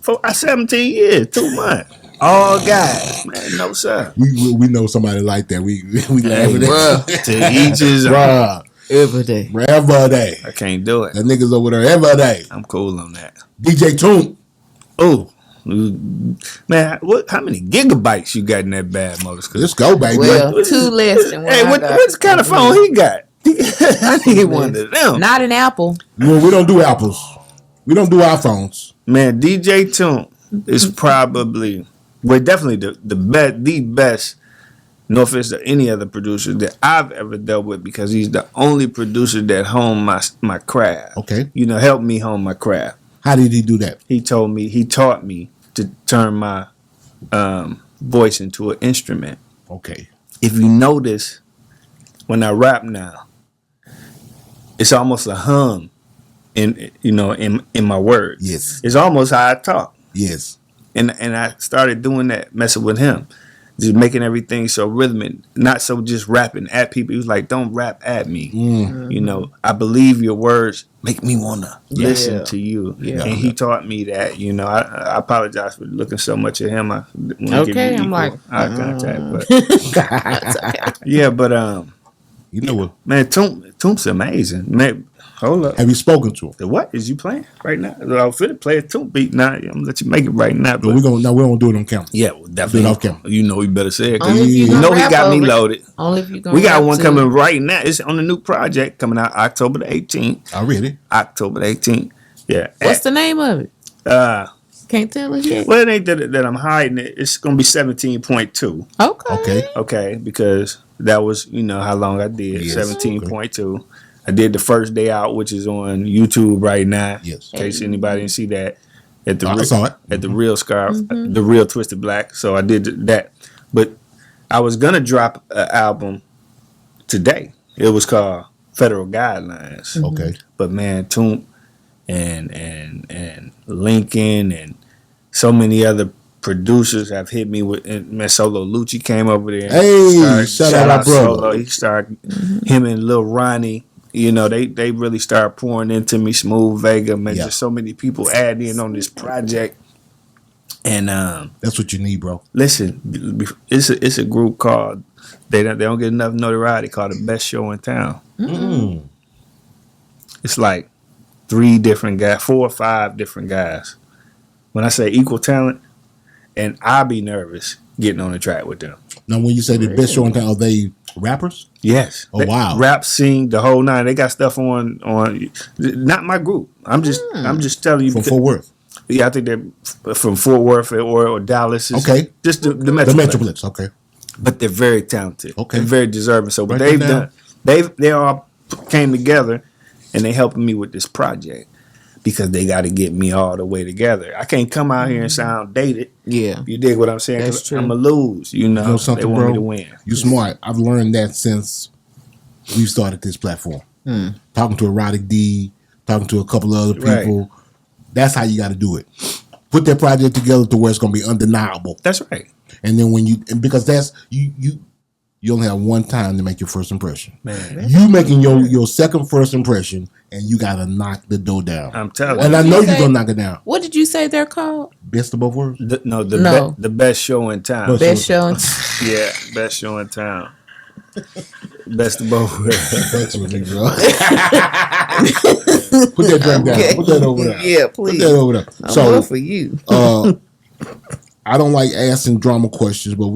For 17 years, 2 months. All guys. Man, no sir. We know somebody like that. We laugh at that. To each his own. Every day. Every day. I can't do it. That niggas over there every day. I'm cool on that. DJ Toon. Oh. Man, how many gigabytes you got in that bad motor? Let's go, baby. Well, 2 less than one. Hey, what kind of phone he got? I need one of them. Not an Apple. Well, we don't do apples. We don't do iPhones. Man, DJ Toon is probably, definitely the best. No offense to any other producer that I've ever dealt with, because he's the only producer that honed my craft. Okay. Helped me hone my craft. How did he do that? He taught me to turn my voice into an instrument. Okay. If you notice, when I rap now, it's almost a hum in my words. Yes. It's almost how I talk. Yes. And I started doing that, messing with him. Just making everything so rhythmic, not so just rapping at people. He was like, don't rap at me. Mm. I believe your words make me want to listen to you. Yeah. And he taught me that. I apologize for looking so much at him. I want to give you equal eye contact. But yeah, but You know what? Man, Toom's amazing. Man, hold up. Have you spoken to him? The what is you playing right now? I'm finna play a Toom beat now. I'm gonna let you make it right now. No, we don't do it on camera. Yeah, well, definitely. off camera. You know he better say it. 'Cause Only if you you gonna know he rap got me over it. loaded. Only if you gonna We got rap one to coming it. right now. It's on a new project coming out October the 18th. I read it. October the 18th. Yeah. What's the name of it? Can't tell us yet. Well, it ain't that I'm hiding it. It's gonna be 17.2. Okay. Okay, because that was how long I did. Yes. 17.2. I did the first day out, which is on YouTube right now. Yes. In case anybody didn't see that. I saw it. At the real Scarf, the real Twisted Black. So I did that. But I was gonna drop an album today. It was called Federal Guidelines. Okay. But man, Toom and Lincoln and so many other producers have hit me with. And man, Solo Lucci came over there. Hey, shout out my brother. Solo. He started him and Lil Ronnie. They really started pouring into me. Smooth Vega, man, just so many people adding in on this project. And that's what you need, bro. listen, it's a group called they don't get enough notoriety called the Best Show in Town. It's like 4 or 5 different guys. When I say equal talent, and I be nervous getting on the track with them. Now, when you say the best show in town, are they rappers? Yes. Oh, wow. Rap, sing, the whole nine. They got stuff on not my group. I'm just telling you. From Fort Worth. Yeah, I think they're from Fort Worth or Dallas. Okay. Just the The Metroplex. Metroplex. Okay. But they're very talented. Okay. They're very deserving. So what Break it they've down. done, they all came together and they helping me with this project because they got to get me all the way together. I can't come out here and sound dated. Yeah. You dig what I'm saying? That's 'Cause true. I'm going to lose. You know something, they want bro? me to win. You smart. I've learned that since we've started this platform. Talking to Erotic D, talking to a couple of other people. Right. That's how you got to do it. Put that project together to where it's going to be undeniable. That's right. And then because that's you only have one time to make your first impression. Man. You making your second first impression, and you got to knock the door down. I'm telling And you. I know you you're say? going to knock it down. What did you say they're called? Best of both worlds. The best show in town. Best Best show. Yeah, best show in town. Best of both worlds. That's with me, bro. Put that drink down. Okay. Put that over there. Yeah, please. Put that over there. I'm So, all for you. I don't like asking drama questions, but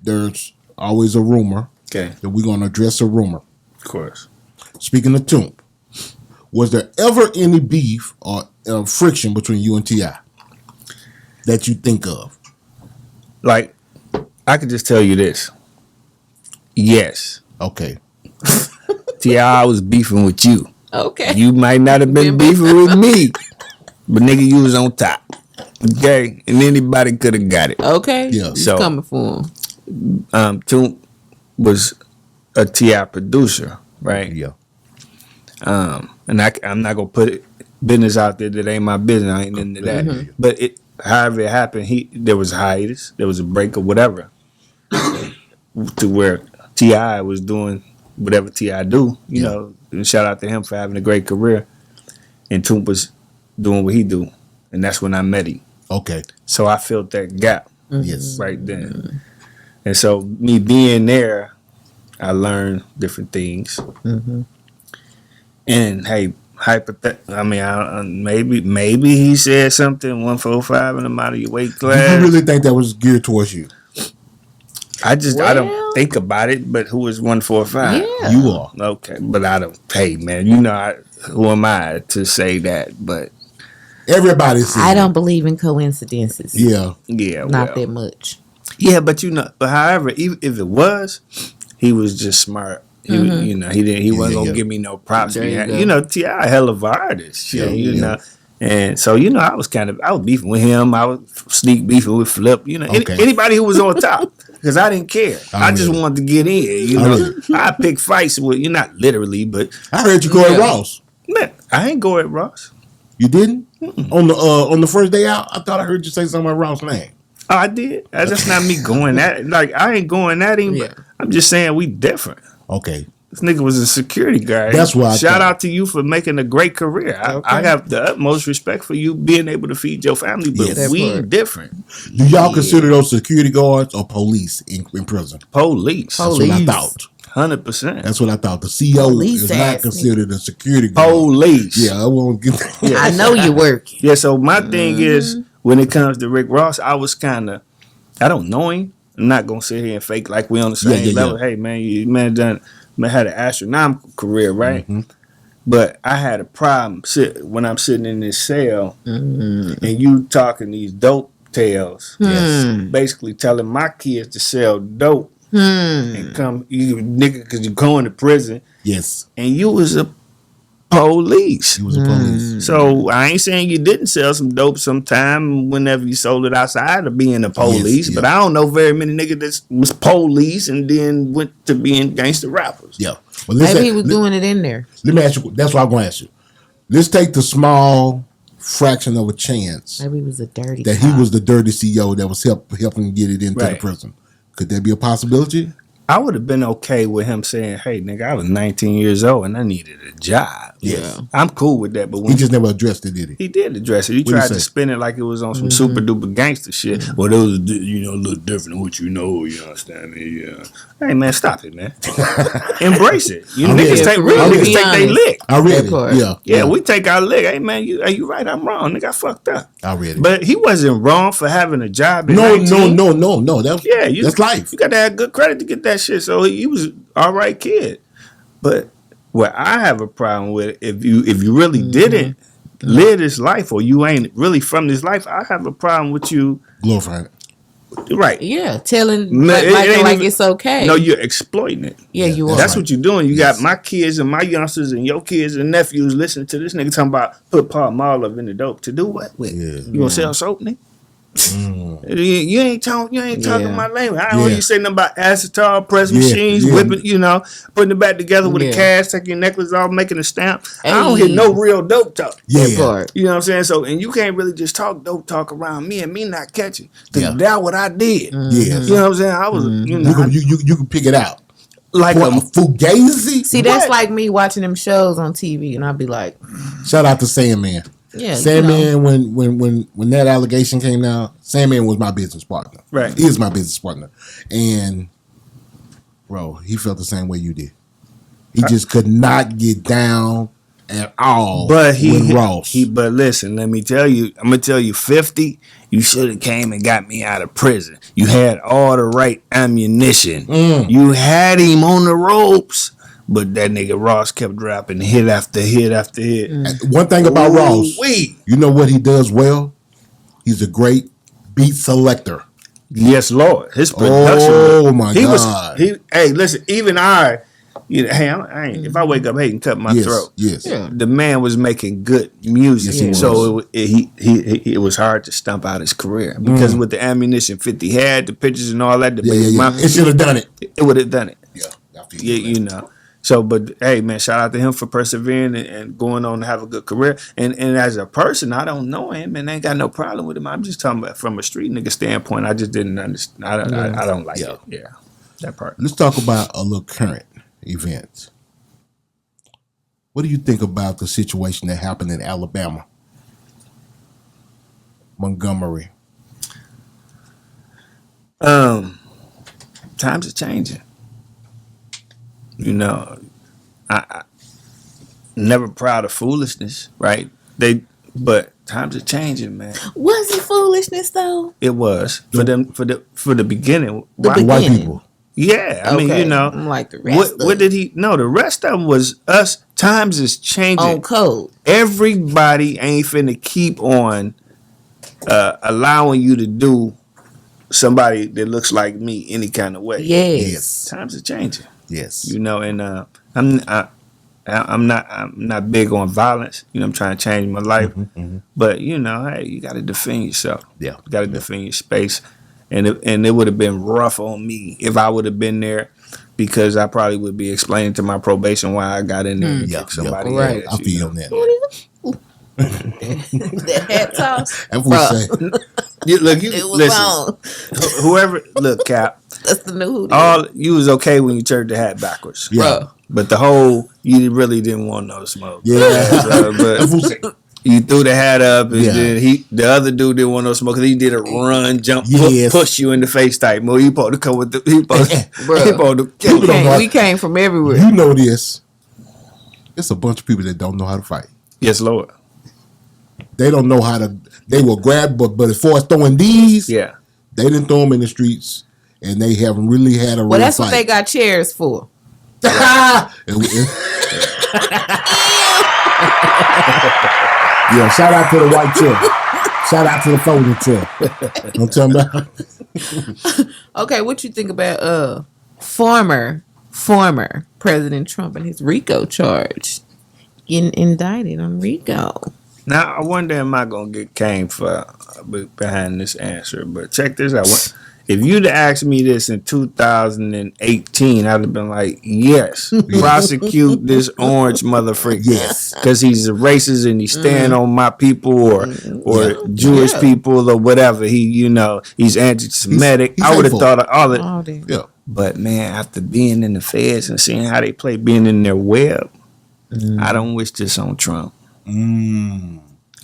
there's always a rumor Okay, that we're gonna address a rumor. of course. Speaking of Toomp, was there ever any beef or friction between you and T.I. that you think of? Like, I could just tell you this. Yes, Okay. T.I. was beefing with you. Okay. You might not have been beefing with me, but nigga, you was on top. Okay, and anybody could have got it. Okay. Yeah. You So- coming for him. Toomp was a T.I. producer, right? Yeah. And I'm not gonna put business out there that ain't my business. I ain't into that. But however it happened, there was a hiatus, there was a break or whatever, to where T.I. was doing whatever T.I. do, you know. And shout out to him for having a great career. And Toomp was doing what he do, and that's when I met him. Okay. So I felt that gap Yes. right then. And so me being there, I learned different things. And hey, maybe he said something 145 and I'm out of your weight Do class. you really think that was geared towards you? I Well- don't think about it. But who is 145? Yeah. You are. Okay, but I don't. Hey man, who am I to say that? But Everybody says I don't believe in coincidences. Yeah. yeah, Not well. that much. Yeah, but however, even if it was, he was just smart. He, he wasn't gonna yeah. give me no props. There you behind- go. T.I. a hell of an artist, Yeah, you yeah. know. And so, I was beefing with him. I was sneak beefing with Flip. Okay. Anybody who was on top, because I didn't care. I just really? wanted to get in. I pick fights with not literally, but I heard you go at Yeah. Ross. man, I ain't go at Ross. You didn't? On the first day out, I thought I heard you say something about Ross' name. Oh, I did. That's not me going at it. Like I ain't going at him. Yeah. But I'm just saying we different. Okay. This nigga was a security guard. That's why I Shout thought. out to you for making a great career. I have the utmost respect for you being able to feed your family, but Yes. we That part. different. Do y'all consider those security guards or police in prison? Police. That's what I thought. 100%. That's what I thought. The CO Police is ass not nigga. considered a security guard. Police. Yeah, I won't get that. I know you working. Yeah, so my thing is, when it comes to Rick Ross, I was kind of, I don't know him. I'm not going to sit here and fake like we on the same Yeah. level. Hey, man, you had an astronomical career, right? Mm-hmm. But I had a problem when I'm sitting in this cell and you talking these dope tales, basically telling my kids to sell dope and come, you nigga, because you're going to prison, Yes, and you was a police. he was a police. So I ain't saying you didn't sell some dope sometime whenever you sold it outside of being a police, Yes, but yeah. I don't know very many niggas that was police and then went to being gangster rappers. Yeah. Well, Maybe he was doing it in there. Let me ask you. That's what I'm going to ask you. Let's take the small fraction of a chance Maybe he was a dirty that cop. he was the dirty CEO that was helping get it into the Right. prison. Could that be a possibility? I would have been okay with him saying, "Hey, nigga, I was 19 years old and I needed a job." Yeah. I'm cool with that. But He when just never addressed it, did he? he did address it, he What'd he tried to say? spin it like it was on some super duper gangster shit. Well, that was a little different than what you know. You understand me? Yeah. Hey, man, stop it, man. Embrace it. You I read niggas it. take For real real, to niggas be take they honest. lick. I read That it. part. Yeah. Yeah, we take our lick. Hey, man, you right, I'm wrong. Nigga, I fucked up. I read it. But he wasn't wrong for having a job at No. 19. That's life. You got to have good credit to get that shit. So he was all right kid. But what I have a problem with, if you really didn't live this life, or you ain't really from this life, I have a problem with you. Glorifying it. Right? Yeah, telling Man, it ain't like even- it's okay. No, you're exploiting it. yeah, you are. That's what you're doing. You Yes. got my kids and my youngsters and your kids and nephews listening to this nigga talking about put Paul Marlov in the dope to do what with? Yeah. You gonna sell soap, nigga? You ain't talking Yeah. my language. I don't Yeah. hear you say nothing about acetal press Yeah, machines, yeah. whipping, putting it back together with Yeah. a cash, taking your necklace off, making a stamp. I don't hear Hey. no real dope talk. Yeah. That part. You know what I'm saying? So, and you can't really just talk dope talk around me and me not catching. Cause Yeah. that's what I did. Yes. You know what I'm saying? I was, You can pick it out. like For a a fugazi. See, that's What? like me watching them shows on TV, and I'll be like, Shout out to Sandman. yeah, Sandman, when that allegation came out, Sandman was my business partner. Right. He is my business partner. And bro, he felt the same way you did. He just could not get down at all But with Ross. But listen, let me tell you, I'm gonna tell you, 50. You should have came and got me out of prison. You had all the right ammunition. You had him on the ropes, but that nigga Ross kept dropping hit after hit after hit. One thing about Ross, Ooh-wee. you know what he does well? He's a great beat selector. Yes, Lord. His production. Oh, my he God. Hey, listen. Even I ain't. If I wake up hating, cut my Yes, throat. yes. Yeah. The man was making good music, Yes, he so it was hard to stump out his career because with the ammunition 50 had, the pictures and all that, the Yeah, yeah, yeah. mom- It should have done it. it would have done it. Yeah. I feel Yeah, you. you know. So, but hey, man, shout out to him for persevering and going on to have a good career. And as a person, I don't know him and I ain't got no problem with him. I'm just talking about from a street nigga standpoint. I just didn't understand. I don't like Yeah. it. Yeah, that part. Let's talk about a little current event. What do you think about the situation that happened in Alabama? Montgomery. Times are changing. You know, I never proud of foolishness, right? But times are changing, man. was it foolishness though? It was for them for the beginning. The Why- The white Beginning. people. Yeah, I mean, Okay. you know, I'm like the rest what of did he? No, the rest of them was us. Times is changing. on code. Everybody ain't finna keep on allowing you to do somebody that looks like me any kind of way. Yes. Times are changing. Yes. You know, and I'm not big on violence. You know, I'm trying to change my life, but you know, hey, you got to defend yourself. Yeah. You got to defend your space, and it would have been rough on me if I would have been there, because I probably would be explaining to my probation why I got in there and Yeah, kicked somebody. yeah. Right. ass, I you feel know. on that. That hat toss. That's what I'm saying. It was Listen, on. whoever, look, Cap, That's the new hoodie. all you was okay when you turned the hat backwards. Yeah. But the whole, you really didn't want no smoke. Yeah. But you threw the hat up, and then the other dude didn't want no smoke because he did a run, jump, push you in the face type move. You supposed to come with the, we came from everywhere. You know this. It's a bunch of people that don't know how to fight. Yes, Lord. They don't know how to. They will grab, but as far as throwing these, they didn't throw them in the streets, and they haven't really had a. Well, that's fight. What they got chairs for. Yeah, shout out to the white chair. Shout out to the folding chair. I'm talking about. Okay, what you think about former President Trump and his RICO charge? Getting indicted on RICO. Now, I wonder, am I going to get caned for behind this answer? But check this out. If you'd asked me this in 2018, I'd have been like, yes, prosecute this orange motherfucker. Yes. Because he's a racist and he's standing on my people or Jewish people or whatever. He's anti-Semitic. I would have thought of all that. Yeah. But, man, after being in the feds and seeing how they play, being in their web, I don't wish this on Trump. I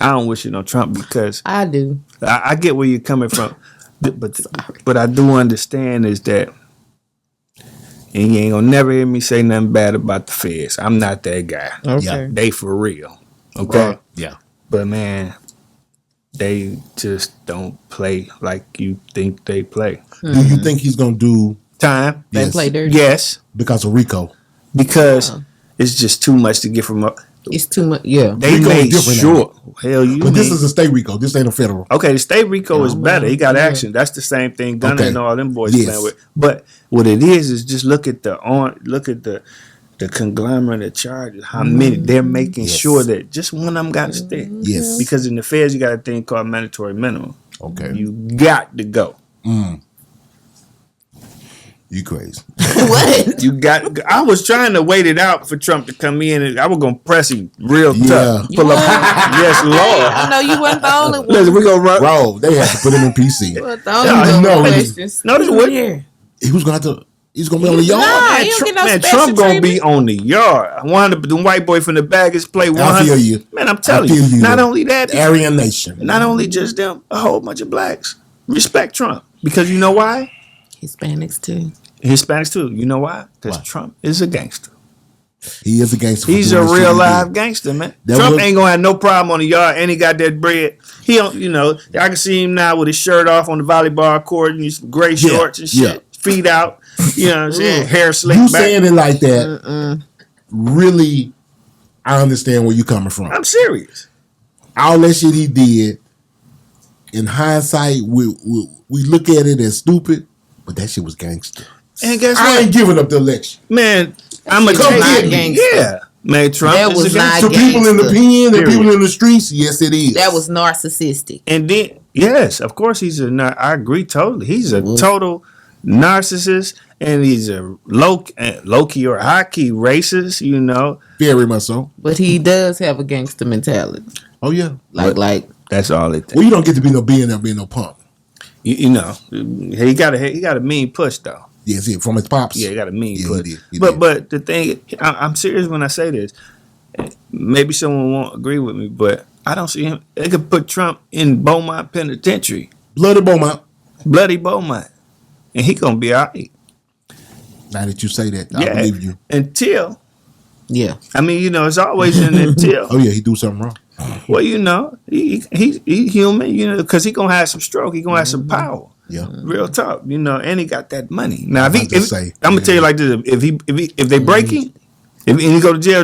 don't wish it on Trump because I do. I get where you're coming from. But I do understand is that, and you ain't gonna never hear me say nothing bad about the feds. I'm not that guy. Okay. They for real. Okay. Yeah. But man, they just don't play like you think they play. Do you think he's gonna do time? They play dirty. Yes. Because of RICO. Because it's just too much to get from up. It's too much. Yeah. They made sure. Hell, but this is a state RICO. This ain't a federal. Okay, the state RICO is better. He got action. That's the same thing Gunna and all them boys playing with. But what it is just look at the conglomerate of charges. How many they're making sure that just one of them got to stick. Yes. Because in the feds you got a thing called mandatory minimum. Okay. You got to go. You crazy. What? I was trying to wait it out for Trump to come in, and I was gonna press him real tough. Pull up. Yes, Lord. I know you wasn't the only one. Listen, we gonna run. Bro, they had to put him in PC. He was gonna have to. He's gonna be on the yard. Trump gonna be on the yard. One of the white boy from the baggage play 100. I feel you. Man, I'm telling you. Not only that, the Aryan Nation. Not only just them, a whole bunch of blacks respect Trump because you know why? Hispanics too. You know why? Because Trump is a gangster. He is a gangster. He's a real live gangster, man. Trump ain't gonna have no problem on the yard, and he got that bread. He don't, I can see him now with his shirt off on the volleyball court and his gray shorts and shit, feet out. You know what I'm saying? Hair slicked back. You saying it like that? Really, I understand where you coming from. I'm serious. All that shit he did, in hindsight, we look at it as stupid, but that shit was gangster. And guess what? I ain't giving up the election. Man, I'm a gangster. Yeah. Man, Trump that was not to people in the pen and people in the streets. Yes, it is. That was narcissistic. And then, yes, of course, I agree totally. He's a total narcissist, and he's a low-key or high-key racist, Very much so. But he does have a gangster mentality. Oh, yeah. Like that's all it takes. Well, you don't get to be no billionaire, being no punk. He got a mean push, though. Yes, from his pops. Yeah, he got a mean push. He did. But the thing, I'm serious when I say this. Maybe someone won't agree with me, but I don't see him. They could put Trump in Beaumont Penitentiary. Bloody Beaumont. And he gonna be all right. Now that you say that, I believe you. Until. Yeah. I mean, it's always an until. Oh, yeah, he do something wrong. Well, he human, because he gonna have some stroke. He gonna have some power. Yeah. Real talk, and he got that money. Now, I'm gonna tell you like this: if they break him, if he go to jail,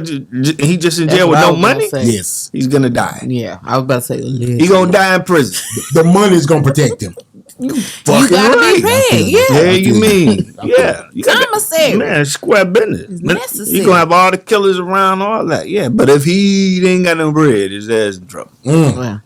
he just in jail with no money. Yes, he's gonna die. Yeah, I was about to say he gonna die in prison. The money's gonna protect him. You gotta be paid. Yeah, you mean? Yeah, commissary. Man, square business. Necessary. You gonna have all the killers around, all that. Yeah, but if he ain't got no bread, his ass in trouble. Well,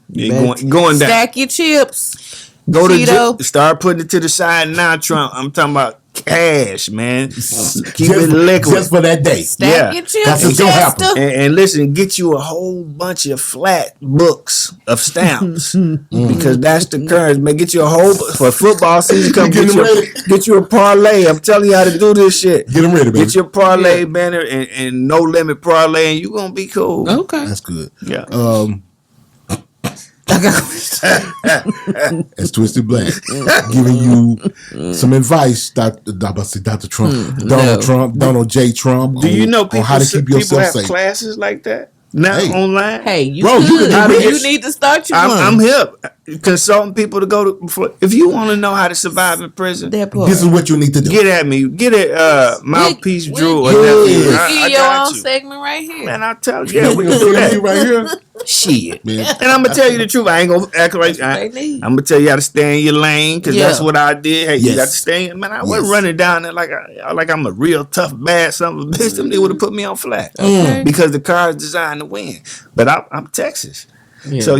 going down. Stack your chips. Go to jail. Start putting it to the side now, Trump. I'm talking about cash, man. Keep it liquid. Just for that day. Stack your chips, That's what's gonna happen. Chester. And listen, get you a whole bunch of flat books of stamps because that's the currency. Man, get you a whole for football season. Come get you a parlay. I'm telling you how to do this shit. Get them ready, baby. Get your parlay banner and no limit parlay, and you gonna be cool. Okay. That's good. Yeah. That's Twisted Black giving you some advice, Dr. Trump, Donald J. Trump. Do you know on how to keep people yourself have safe? classes like that now Hey. online? Hey, you Bro, could. you You need to start your one. I'm hip. Consulting people to go to. If you want to know how to survive in prison, That part. This is what you need to do. get at me. Get it, Mouthpiece Drew or yeah. nephew. You I your got own you. segment right here. Man, I tell you, yeah, we can do You that. right here, Shit. man. And I'm gonna tell you the truth. I ain't gonna act like I'm they need. gonna tell you how to stay in your lane because that's Yeah. what I did. Hey, you Yes. got to stay in. Man, I wasn't Yes. running down there like I'm a real tough bad son of a bitch. Them they would have put me on flat Okay. because the car is designed to win. But I'm Texas. Yeah. So,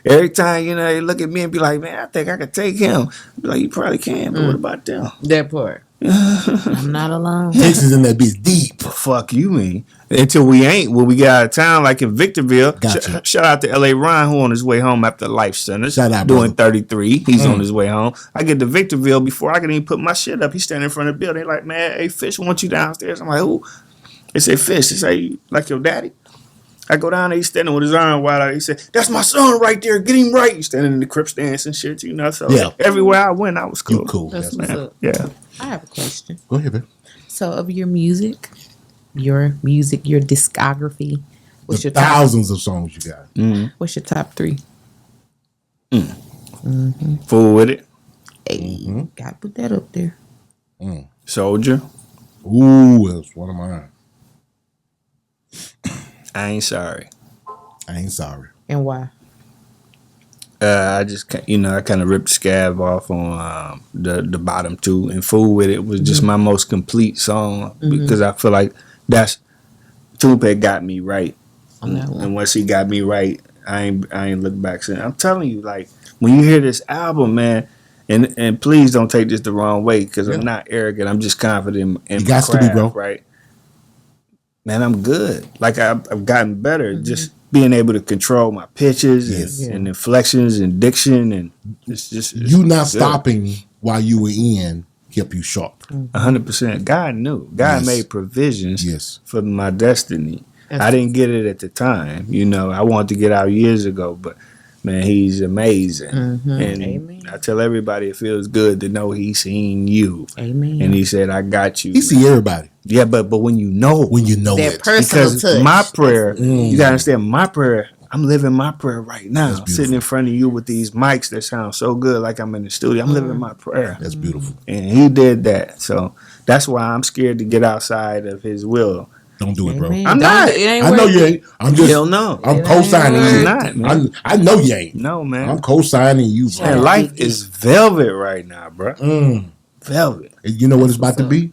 every time, they look at me and be like, man, I think I could take him. Be like, you probably can, but what about them? That part. I'm not alone. Texas in that bitch deep. Fuck you mean. Until we ain't, when we get out of town, like in Victorville. Gotcha. Shout out to L.A. Ron, who on his way home after Life Center. Shout out, doing brother. 33. He's on his way home. I get to Victorville before I can even put my shit up. He's standing in front of the building. They like, man, hey, Fish wants you downstairs. I'm like, who? They say, Fish. They say, like your daddy? I go down there, he's standing with his arm wide out. He said, that's my son right there. Get him right. He's standing in the crib stance and shit, So Yeah. everywhere I went, I was cool. You cool. That's That's what's man. up. Yeah. I have a question. Go ahead, man. So, of your discography, what's The your top? thousands of songs you got. What's your top 3? Fool with it. Hey, gotta put that up there. Soldier. Ooh, that's one of mine. I ain't sorry. I ain't sorry. And why? I just, I kind of ripped the scab off on the bottom 2, and Fool With It was just my most complete song because I feel like that's Tupac got me right, On that one. and once he got me right, I ain't looked back since. I'm telling you, like when you hear this album, man, and please don't take this the wrong way because I'm not arrogant. I'm just confident in You my got to be, craft, bro. right? Man, I'm good. Like I've gotten better. Just being able to control my pitches Yes. and inflections and diction, and it's You not good. stopping while you were in kept you sharp. 100%. God knew. God Yes. made provisions Yes. for my destiny. That's I didn't get it at the time. I wanted to get out years ago, but man, he's amazing. And Amen. I tell everybody it feels good to know he's seen you. Amen. And he said, I got you. He see everybody Yeah, but when you know when you know that it. personal because touch. my prayer, Mm. you gotta understand my prayer. I'm living my prayer right now. That's beautiful. Sitting in front of you with these mics that sound so good, like I'm in the studio. I'm living my prayer, That's beautiful. and he did that. So that's why I'm scared to get outside of his will. Don't do it, bro. Amen. I'm Don't- not. It ain't I know worth you it. ain't. I'm just. Hell no. I'm It co-signing ain't you. worth it. Not, I know you ain't. No, man. I'm co-signing you, bro. Man, life is velvet right now, bro. Velvet. And you know what it's about to be?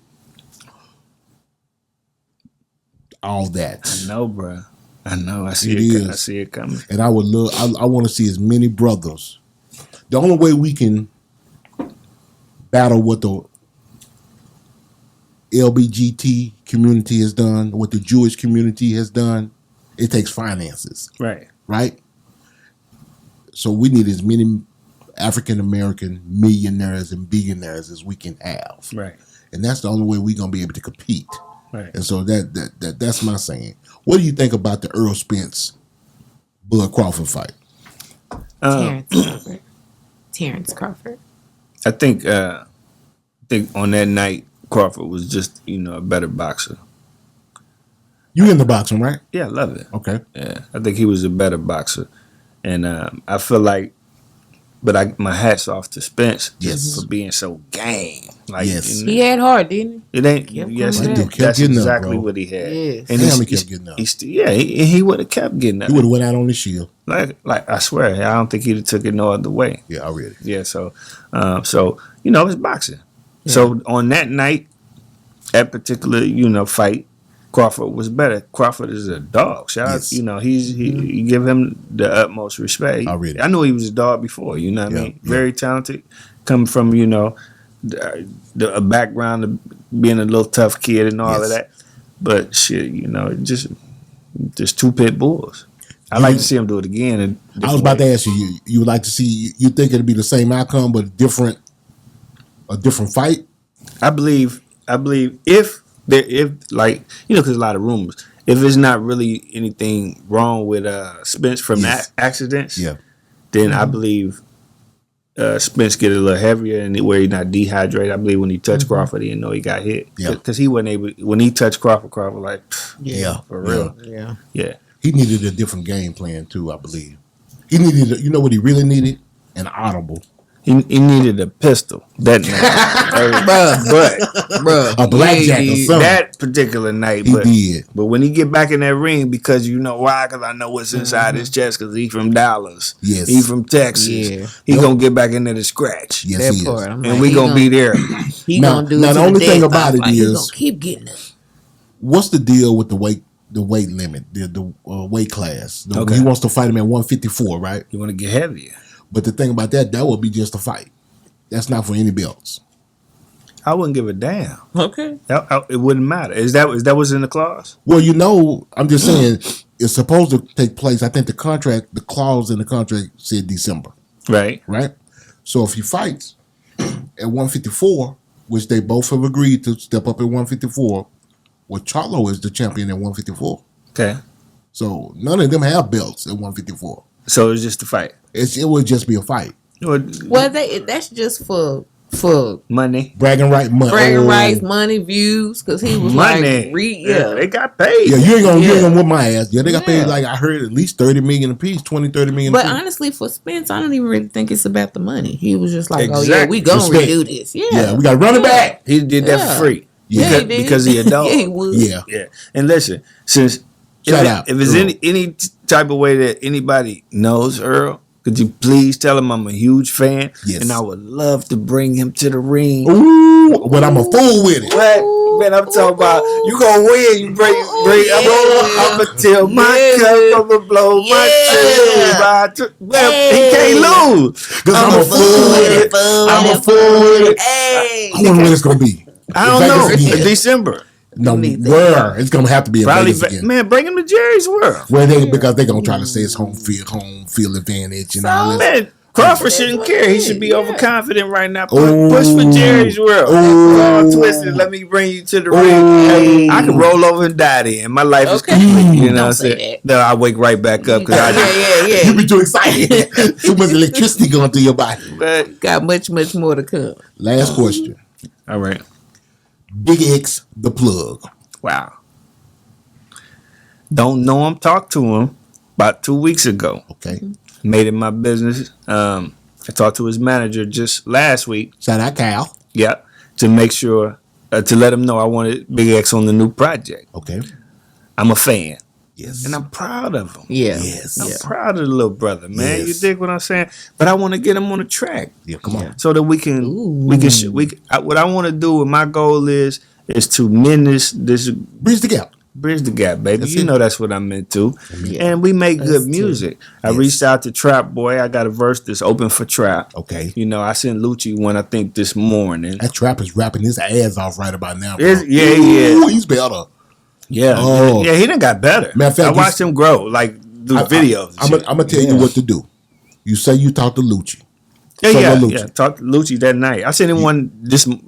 All that. I know, bro. I know. I see It it. is. I see it coming. And I would love. I want to see as many brothers. The only way we can battle what the LBGT community has done, what the Jewish community has done, it takes finances, Right. right? So we need as many African American millionaires and billionaires as we can have, Right. and that's the only way we're gonna be able to compete. Right. And so that's my saying. What do you think about the Earl Spence Bud Crawford fight? Terrence Crawford. Terrence Crawford. I think on that night Crawford was just a better boxer. You in the boxing, right? Yeah, I love it. Okay. Yeah, I think he was a better boxer, and I feel like, but my hats off to Spence Yes. for being so game. Like, Yes. He had hard, didn't it ain't. Kept Yes, coming it back. did. Kept That's getting up, exactly bro. what he had. Yes. And Damn, he kept getting up. He would have kept getting up. He would have went out on the shield. Like I swear, I don't think he'd have took it no other way. Yeah, I read it. Yeah, so it's boxing. So on that night, that particular fight, Crawford was better. Crawford is a dog. Shout Yes. out, you give him the utmost respect. I read it. I knew he was a dog before. You know what I Yeah, mean? yeah. Very talented, coming from a background of being a little tough kid and all of Yes. that. But shit, you know, just two pit bulls. I like to see him do it again. And I was about to ask you. You would like to see? You think it'd be the same outcome, but a different fight? I believe if like, you know, because a lot of rumors. If it's not really anything wrong with Spence from accidents, then I believe Spence get a little heavier and where he's not dehydrated. I believe when he touched Crawford, he didn't know he got hit. Because he wasn't able, when he touched Crawford like, for real. Yeah. He needed a different game plan too, I believe. He needed, you know what he really needed? An audible. He needed a pistol that night. but a blackjack or something. That particular night. He did. But when he get back in that ring, because you know why? Because I know what's inside his chest, because he from Dallas. Yes. He from Texas. Yeah. He going to get back in there to scratch. Yes, That he part, is. I'm And like, we going to be there. He Now- gonna do now it. the to only the thing death, about it like, he is- gonna keep getting it. What's the deal with the weight limit, the weight class? Okay. He wants to fight him at 154, right? You want to get heavier. But the thing about that would be just a fight. That's not for any belts. I wouldn't give a damn. Okay. It wouldn't matter. Is that what's in the clause? Well, you know, I'm just saying it's supposed to take place. I think the clause in the contract said December, Right. right? So if he fights at 154, which they both have agreed to step up at 154, well, Charlo is the champion at 154. Okay. So none of them have belts at 154. So it's just a fight. It would just be a fight. Well, that's just for Money. Bragging rights, money, views, because he was Money. like, They got paid. Yeah, you ain't gonna whip my ass. Yeah, they got paid, like I heard, at least 30 million a piece, 30 million But a piece. honestly, for Spence, I don't even really think it's about the money. He was just like, Exactly. oh yeah, we gonna Respect. redo this. Yeah, Yeah, we got to run it back. He did that for free. Yeah, he did. Because he a dog. Yeah, he would. Yeah. Yeah. And listen, since Shout out, if it's Earl. any type of way that anybody knows Earl, could you please tell him I'm a huge fan? Yes. And I would love to bring him to the ring. Ooh, but I'm a fool with it. What? Man, I'm talking about you gonna win. You bring I'ma till my cup, I'ma blow my tube. He can't lose. Because I'm a fool with it. I'm a fool with it. Hey, I wonder when it's going to be. I don't Vegas know. again. December. No, Believe that. where? It's going to have to be in Probably, Vegas again. man, bring him to Jerry's World. Because they're going to try to say it's home field advantage and all this. Man, Crawford shouldn't care. He should be overconfident right now. Ooh. Push for Jerry's World. Ooh. All twisted. Let me bring you to the ring. Hey, I can roll over and die then. My life is Okay. complete. You know Don't what I'm say saying? Then I wake right back up. Cause yeah. You be too excited. Too much electricity going through your body. But, Got much more to come. Last question. all right. Big X, the plug. Wow. Don't know him. Talked to him about 2 weeks ago. Okay. Made it my business. I talked to his manager just last week. Shout out Cal. Yeah. To make sure, to let him know I wanted Big X on the new project. Okay. I'm a fan. Yes. And I'm proud of him. Yeah. Yes. I'm proud of the little brother, man. Yes. You dig what I'm saying? But I want to get him on the track Yeah, come on. so that we can what I want to do and my goal is to mend this Bridge the gap. bridge the gap, baby. That's You it. know that's what I'm into. Yeah. And we make Us good too. music. I Yes. reached out to Trap Boy. I got a verse that's open for Trap. Okay. You know, I sent Lucci one, I think, this morning. That trap is rapping his ass off right about now. Bro. Yeah. Ooh, he's better. Yeah. Oh. Yeah, he done got better. Matter of fact, I watched him grow, like, do videos. I'm going to tell you what to do. You say you talk to Lucci. Solo Lucci. Yeah. Talked to Lucci that night. I sent him one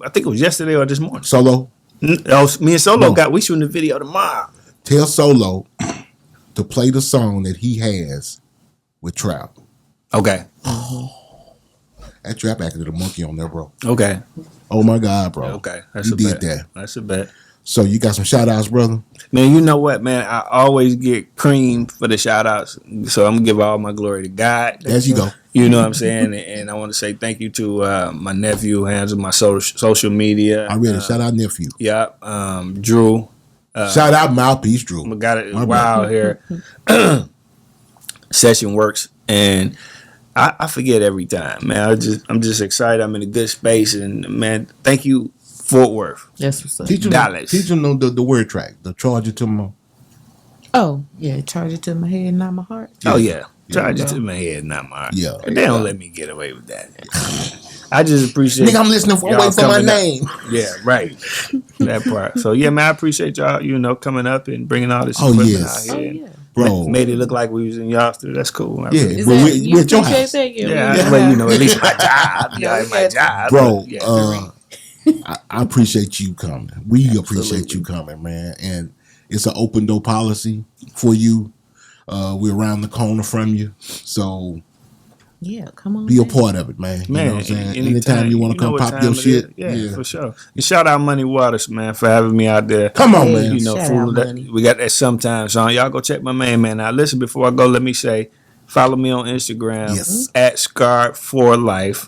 I think it was yesterday or this morning. Solo, Me and Solo No. we shooting the video tomorrow. tell Solo to play the song that he has with Trap. Okay. That Trap acted a monkey on there, bro. Okay. Oh my God, bro. Okay. That's You a did bet. that. That's a bet. So you got some shout outs, brother? Man, you know what, man? I always get cream for the shout outs. So I'm gonna give all my glory to God. As you go. You know what I'm saying? And I want to say thank you to my nephew who handles my social media. I read it. Shout out nephew. Yeah. Drew. Shout out Mouthpiece Drew. We got it My wild here. Session works, and I forget every time, man. I'm just excited. I'm in a good space, and man, thank you, Fort Worth. That's what's up. Teach Dallas. them the word track. The charge it to them. Oh, yeah. Charge it to my head, not my heart. Oh yeah, charge it to my head, not mine. Yeah. They don't let me get away with that. I just appreciate. Nigga, I'm listening for y'all waiting for my coming up. name. Yeah, right. That part. So yeah, man, I appreciate y'all. Coming up and bringing all this Oh, equipment yes. out here. Oh, yeah. Bro. Made it look like we was in Yoster. That's cool. Yeah. Is Well, that, we you at your appreciate house. that? Yeah, well, at least my job. Yeah, Yeah, my job. Bro, But, yeah. I appreciate you coming. We appreciate you coming, man. And it's an open door policy for you. We're around the corner from you. So Yeah, come on. be a part of it, man. You know what I'm saying? Anytime you want to come what pop time your it shit. is. Yeah, for sure. And shout out Money Waters, man, for having me out there. Come on, Hey, man. Shout out Fooling that. Money. We got that sometimes, Sean. Y'all go check my man out. Listen, before I go, let me say, follow me on Instagram Yes. at Scarred for Life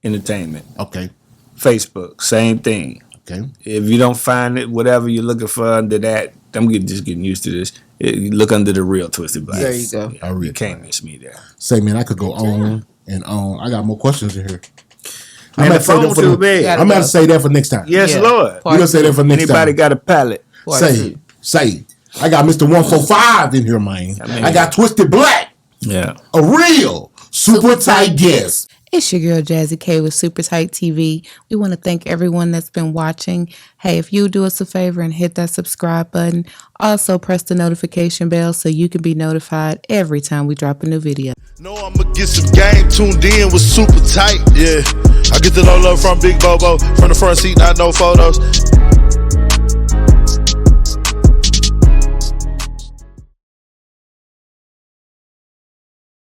Entertainment. Okay. Facebook, same thing. Okay. If you don't find it, whatever you're looking for under that, just getting used to this. You look under the real Twisted Black. There you go. Yeah, I read you can't miss me there. Say, man, I could go on and on. I got more questions in here. Man, I'm the phone too big. I'm going to say that for next time. Yes, Yeah. Lord. We're going to say that for next Anybody time. got a pallet? Say it. I got Mr. 145 in here, man. mean- I got Twisted Black, Yeah. a real super tight guest. It's your girl Jazzy K with Super Tight TV. We want to thank everyone that's been watching. Hey, if you do us a favor and hit that subscribe button, also press the notification bell so you can be notified every time we drop a new video. Know I'ma get some game tuned in with super tight, yeah. I get it all up from Big Bobo, from the front seat, not no photos.